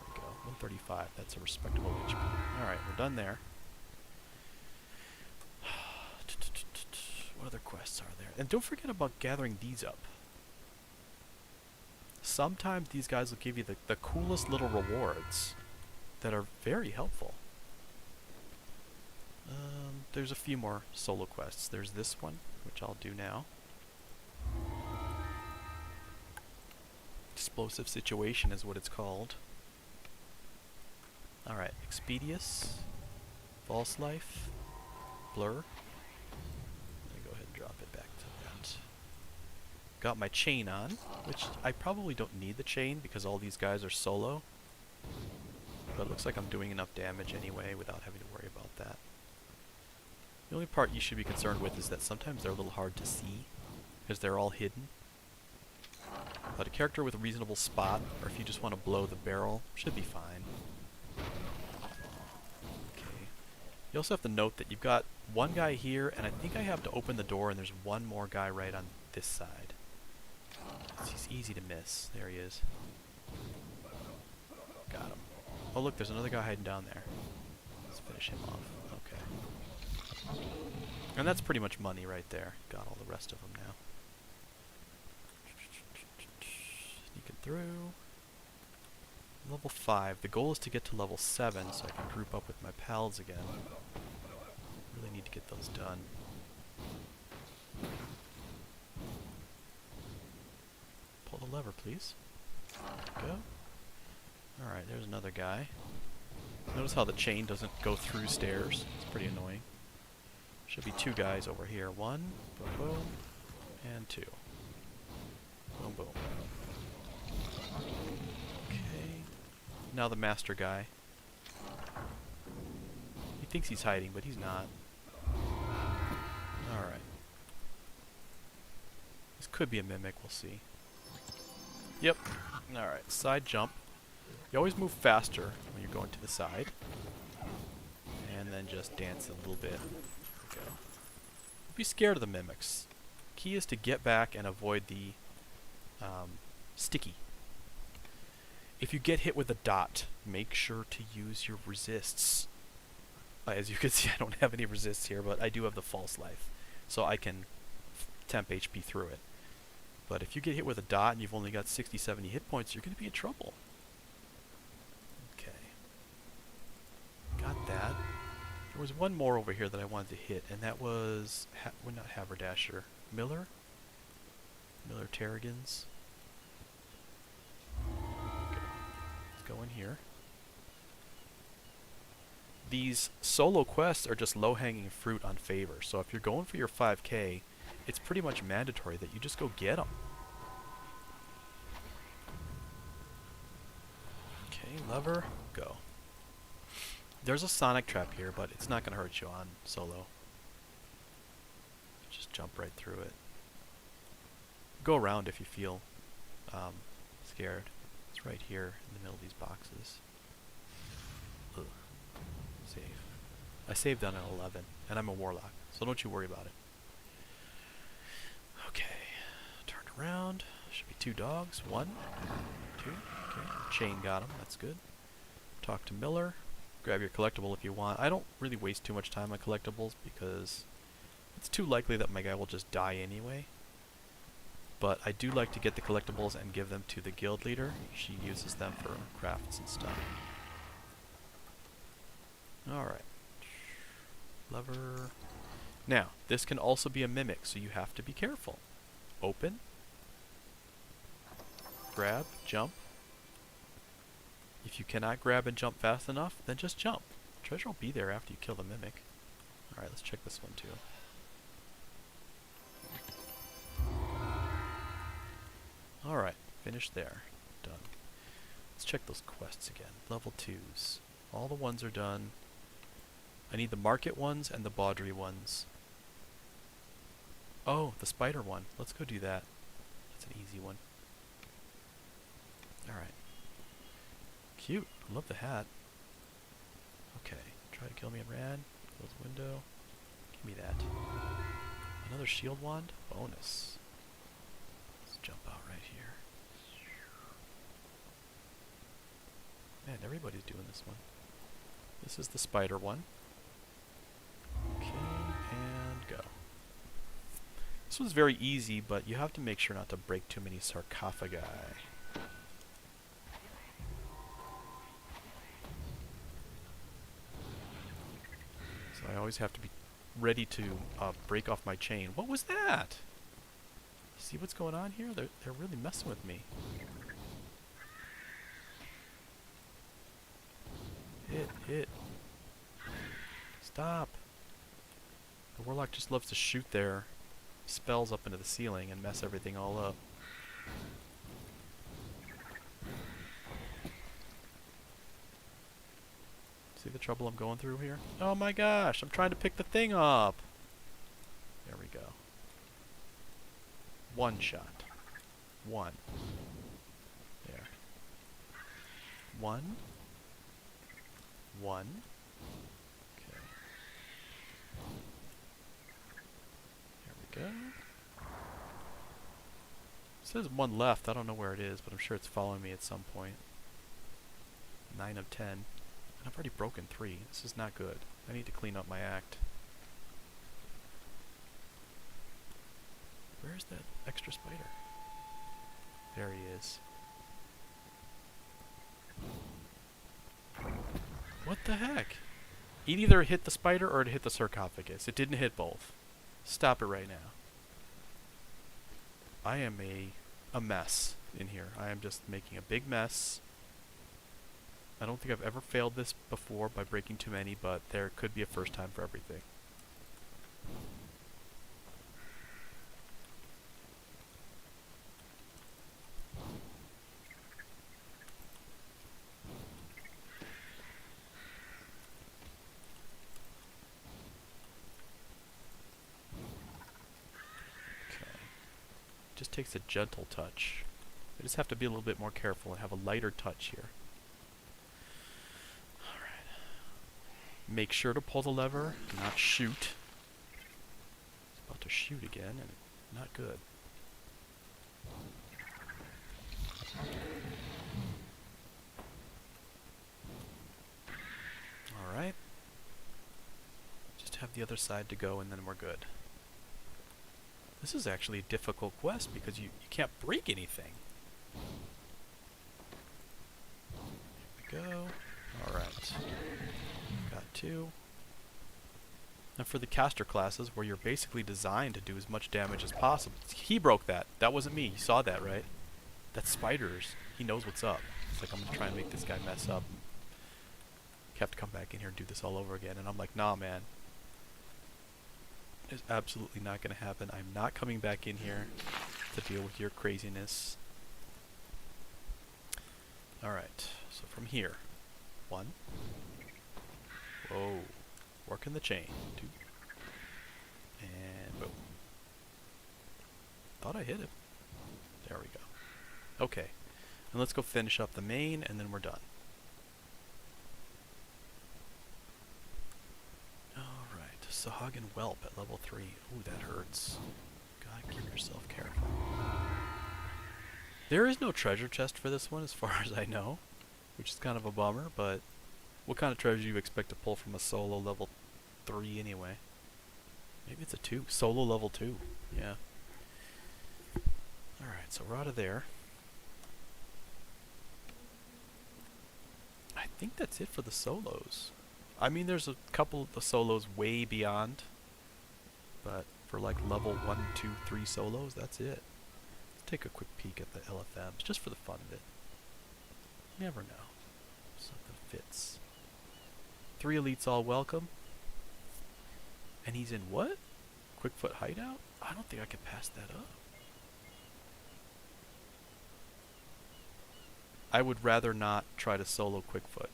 we go, 135. That's a respectable HP. Alright, we're done there. What other quests are there? And don't forget about gathering these up. Sometimes these guys will give you the coolest little rewards that are very helpful. There's a few more solo quests. There's this one, which I'll do now. Explosive Situation is what it's called. Alright, Expedius, False Life, Blur. Let me go ahead and drop it back to that. Got my chain on, which I probably don't need the chain because all these guys are solo. But it looks like I'm doing enough damage anyway without having to worry about that. The only part you should be concerned with is that sometimes they're a little hard to see because they're all hidden. But a character with a reasonable spot, or if you just want to blow the barrel, should be fine. Okay. You also have to note that you've got one guy here, and I think I have to open the door, and there's one more guy right on this side. He's easy to miss. There he is. Got him. Oh look, there's another guy hiding down there. Let's finish him off. Okay. And that's pretty much money right there. Got all the rest of them now. Sneaking through. Level 5. The goal is to get to level 7 so I can group up with my pals again. Really need to get those done. Pull the lever, please. There we go. Alright, there's another guy. Notice how the chain doesn't go through stairs. It's pretty annoying. Should be two guys over here. One, boom, boom, and two. Boom, boom. Okay. Now the master guy. He thinks he's hiding, but he's not. Alright. This could be a mimic, we'll see. Yep. Alright, side jump. You always move faster when you're going to the side. And then just dance a little bit. There we go. Don't be scared of the mimics. Key is to get back and avoid the sticky. If you get hit with a dot, make sure to use your resists. As you can see, I don't have any resists here, but I do have the false life. So I can temp HP through it. But if you get hit with a dot and you've only got 60, 70 hit points, you're going to be in trouble. Got that. There was one more over here that I wanted to hit, and that was... well, not Haberdasher. Miller? Miller Tarragons. Let's go in here. These solo quests are just low-hanging fruit on favor, so if you're going for your 5k, it's pretty much mandatory that you just go get them. Okay, lever, go. There's a sonic trap here, but it's not going to hurt you on solo. Just jump right through it. Go around if you feel scared. It's right here in the middle of these boxes. Ugh. Save. I saved on an 11, and I'm a warlock, so don't you worry about it. Okay, turn around. Should be 2 dogs. 1, 2. Okay, chain got him. That's good. Talk to Miller. Grab your collectible if you want. I don't really waste too much time on collectibles because it's too likely that my guy will just die anyway. But I do like to get the collectibles and give them to the guild leader. She uses them for crafts and stuff. Alright. Lever. Now, this can also be a mimic, so you have to be careful. Open. Grab. Jump. If you cannot grab and jump fast enough, then just jump. Treasure will be there after you kill the mimic. Alright, let's check this one too. Alright, finished there. Done. Let's check those quests again. Level 2s. All the ones are done. I need the market ones and the Baudry ones. Oh, the spider one. Let's go do that. That's an easy one. Alright. Cute. I love the hat. Okay. Try to kill me and ran. Close the window. Give me that. Another shield wand? Bonus. Let's jump out right here. Man, everybody's doing this one. This is the spider one. Okay, and go. This one's very easy, but you have to make sure not to break too many sarcophagi. So I always have to be ready to break off my chain. What was that? See what's going on here? They're really messing with me. Hit. Stop. The warlock just loves to shoot their spells up into the ceiling and mess everything all up. See the trouble I'm going through here? Oh my gosh, I'm trying to pick the thing up. There we go. One shot. One. There. One. One. Okay. There we go. It says 1 left. I don't know where it is, but I'm sure it's following me at some point. 9 of 10. And I've already broken 3. This is not good. I need to clean up my act. Where's that extra spider? There he is. What the heck? It either hit the spider or it hit the sarcophagus. It didn't hit both. Stop it right now. I am a mess in here. I am just making a big mess. I don't think I've ever failed this before by breaking too many, but there could be a first time for everything. Just takes a gentle touch. I just have to be a little bit more careful and have a lighter touch here. Alright. Make sure to pull the lever, not shoot. It's about to shoot again, and not good. Alright. Just have the other side to go and then we're good. This is actually a difficult quest because you can't break anything. Here we go. Alright. Got 2. And for the caster classes, where you're basically designed to do as much damage as possible. He broke that. That wasn't me. You saw that, right? That's spiders. He knows what's up. It's like, I'm going to try and make this guy mess up. Have to come back in here and do this all over again. And I'm like, nah, man. It's absolutely not going to happen. I'm not coming back in here to deal with your craziness. Alright, so from here. 1. Whoa. Working the chain. 2. And boom. Thought I hit him. There we go. Okay. And let's go finish up the main, and then we're done. Alright, Sahagin Whelp at level 3. Ooh, that hurts. Gotta keep yourself careful. There is no treasure chest for this one, as far as I know, which is kind of a bummer, but what kind of treasure do you expect to pull from a solo level 3 anyway? Maybe it's a 2. Solo level 2. Yeah. Alright, so we're out of there. I think that's it for the solos. I mean, there's a couple of the solos way beyond, but for like level 1, 2, 3 solos, that's it. Let's take a quick peek at the LFMs, just for the fun of it. You never know. Something fits. 3 elites all welcome. And he's in what? Quickfoot hideout? I don't think I can pass that up. I would rather not try to solo Quickfoot.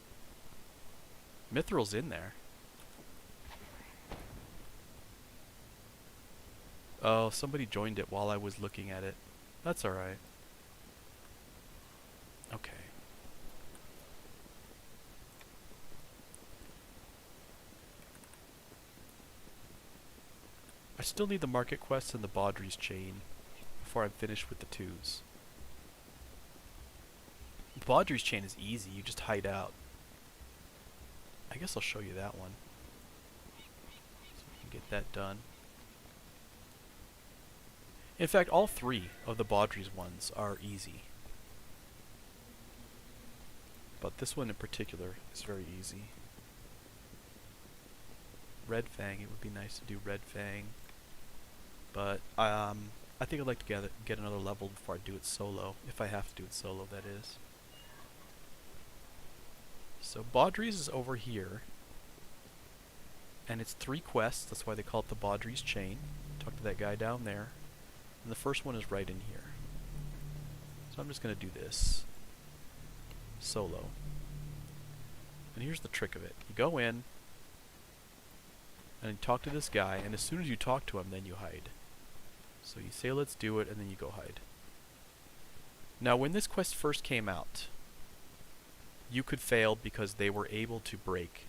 Mithril's in there. Oh, somebody joined it while I was looking at it. That's alright. Okay. I still need the market quests and the Baudry's chain before I'm finished with the 2s. Baudry's chain is easy, you just hide out. I guess I'll show you that one. So we can get that done. In fact, all 3 of the Baudry's ones are easy. But this one in particular is very easy. Red Fang, it would be nice to do Red Fang. But I think I'd like to get another level before I do it solo. If I have to do it solo, that is. So Baudry's is over here. And it's 3 quests, that's why they call it the Baudry's chain. Talk to that guy down there. And the first one is right in here. So I'm just going to do this solo. And here's the trick of it. You go in, and you talk to this guy, and as soon as you talk to him, then you hide. So you say, let's do it, and then you go hide. Now, when this quest first came out, you could fail because they were able to break.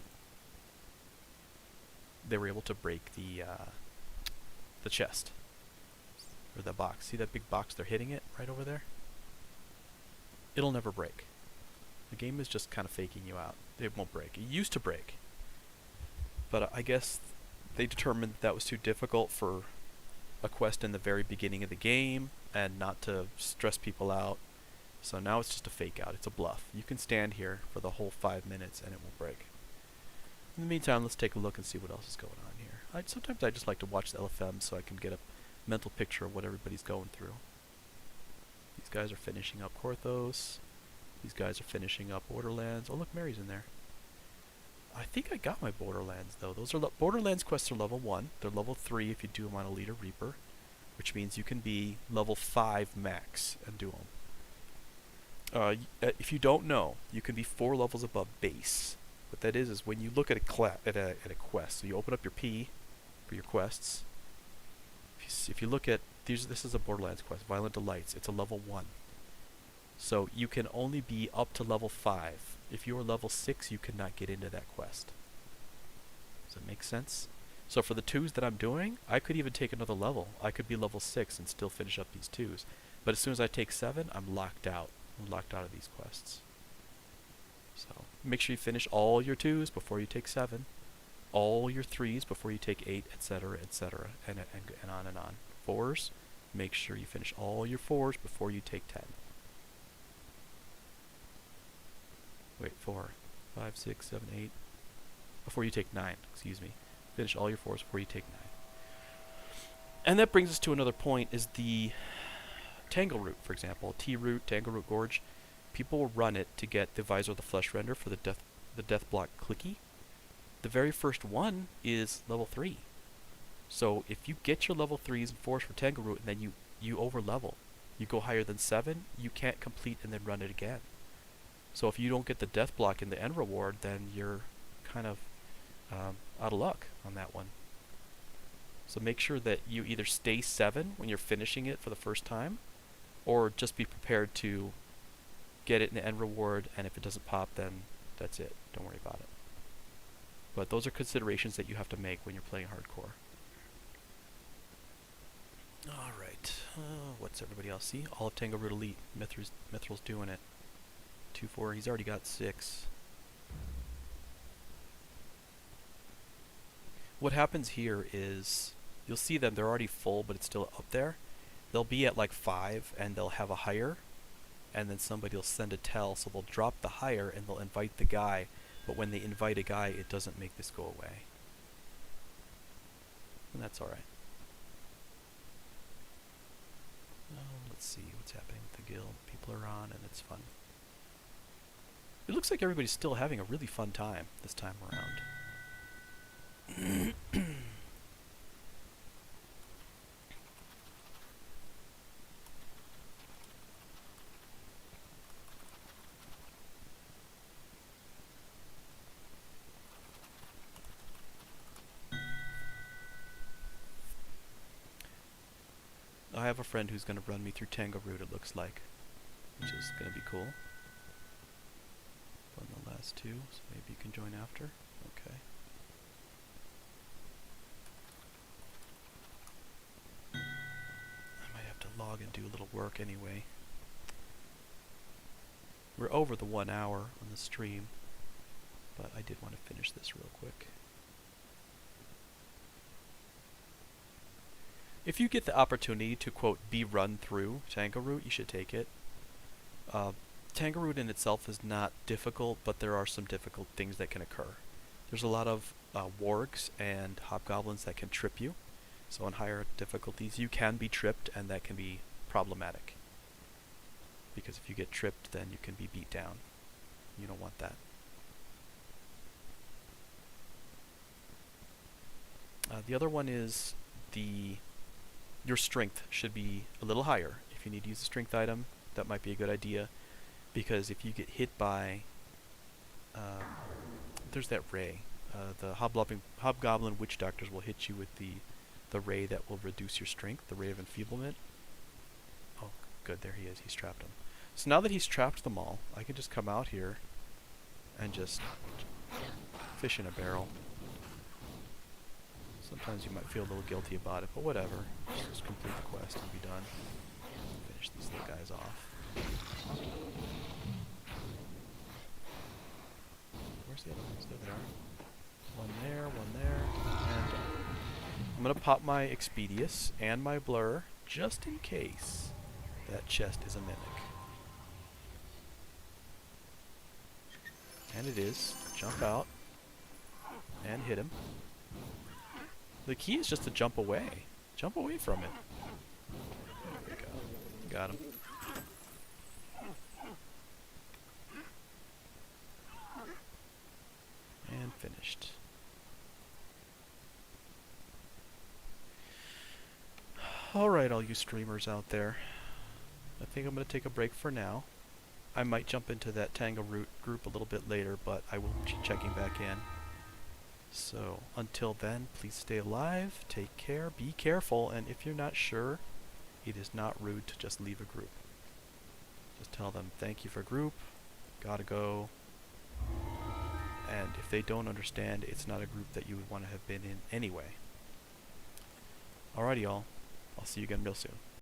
They were able to break the chest. Or the box. See that big box? They're hitting it right over there? It'll never break. The game is just kind of faking you out. It won't break. It used to break. But I guess they determined that was too difficult for a quest in the very beginning of the game and not to stress people out. So now it's just a fake out. It's a bluff. You can stand here for the whole 5 minutes and it won't break. In the meantime, let's take a look and see what else is going on here. Sometimes I just like to watch the LFM so I can get a mental picture of what everybody's going through. These guys are finishing up Korthos. These guys are finishing up Borderlands. Oh look, Mary's in there. I think I got my Borderlands though. Those are Borderlands quests are level 1. They're level 3 if you do them on Elite or Reaper, which means you can be level 5 max and do them. If you don't know, you can be 4 levels above base. What that is when you look at a quest. So you open up your P for your quests. If you look at this is a Borderlands quest, Violent Delights. It's a level 1. So you can only be up to level 5. If you are level 6, you cannot get into that quest. Does that make sense? So for the 2s that I'm doing, I could even take another level. I could be level 6 and still finish up these 2s. But as soon as I take 7, I'm locked out. I'm locked out of these quests. So make sure you finish all your 2s before you take 7. All your 3s before you take 8, etc., etc., and on and on. 4s, make sure you finish all your 4s before you take 10. Wait, 4, 5, 6, 7, 8. Before you take 9, excuse me. Finish all your 4s before you take 9. And that brings us to another point, is the Tangle Route, for example. T-Route, Tangle Route Gorge. People will run it to get the Visor of the Flesh render for the death block clicky. The very first one is level 3. So if you get your level 3s and 4s for Tangle Route and then you over level, you go higher than 7, you can't complete and then run it again. So if you don't get the death block in the end reward, then you're kind of out of luck on that one. So make sure that you either stay 7 when you're finishing it for the first time, or just be prepared to get it in the end reward, and if it doesn't pop, then that's it. Don't worry about it. But those are considerations that you have to make when you're playing hardcore. Alright, what's everybody else see? All of Tango Root Elite. Mithril's doing it. 2-4, he's already got 6. What happens here is, you'll see them, they're already full, but it's still up there. They'll be at like 5, and they'll have a higher, and then somebody will send a tell, so they'll drop the higher, and they'll invite the guy, but when they invite a guy, it doesn't make this go away. And that's alright. Let's see what's happening with the guild. People are on, and it's fun. It looks like everybody's still having a really fun time this time around. I have a friend who's going to run me through Tango Root, it looks like, which is going to be cool. Run the last 2, so maybe you can join after. Okay. I might have to log and do a little work anyway. We're over the 1 hour on the stream, but I did want to finish this real quick. If you get the opportunity to, quote, be run through Tango Root, you should take it. Tango Root in itself is not difficult, but there are some difficult things that can occur. There's a lot of wargs and hobgoblins that can trip you. So on higher difficulties, you can be tripped, and that can be problematic. Because if you get tripped, then you can be beat down. You don't want that. The other one is your strength should be a little higher. If you need to use a strength item, that might be a good idea, because if you get hit by there's that ray, the hobgoblin witch doctors will hit you with the ray that will reduce your strength, the ray of enfeeblement. Oh, good, there he is. He's trapped them. So now that he's trapped them all, I can just come out here and just fish in a barrel. Sometimes you might feel a little guilty about it, but whatever. Just complete the quest and be done. Finish these little guys off. Where's the other ones? There they are. One there, and I'm going to pop my Expedius and my Blur, just in case that chest is a mimic. And it is. Jump out and hit him. The key is just to jump away. Jump away from it. There we go. Got him. And finished. Alright, all you streamers out there. I think I'm going to take a break for now. I might jump into that Tango Root group a little bit later, but I will be checking back in. So, until then, please stay alive, take care, be careful, and if you're not sure, it is not rude to just leave a group. Just tell them, thank you for group, gotta go, and if they don't understand, it's not a group that you would want to have been in anyway. Alrighty, y'all. I'll see you again real soon.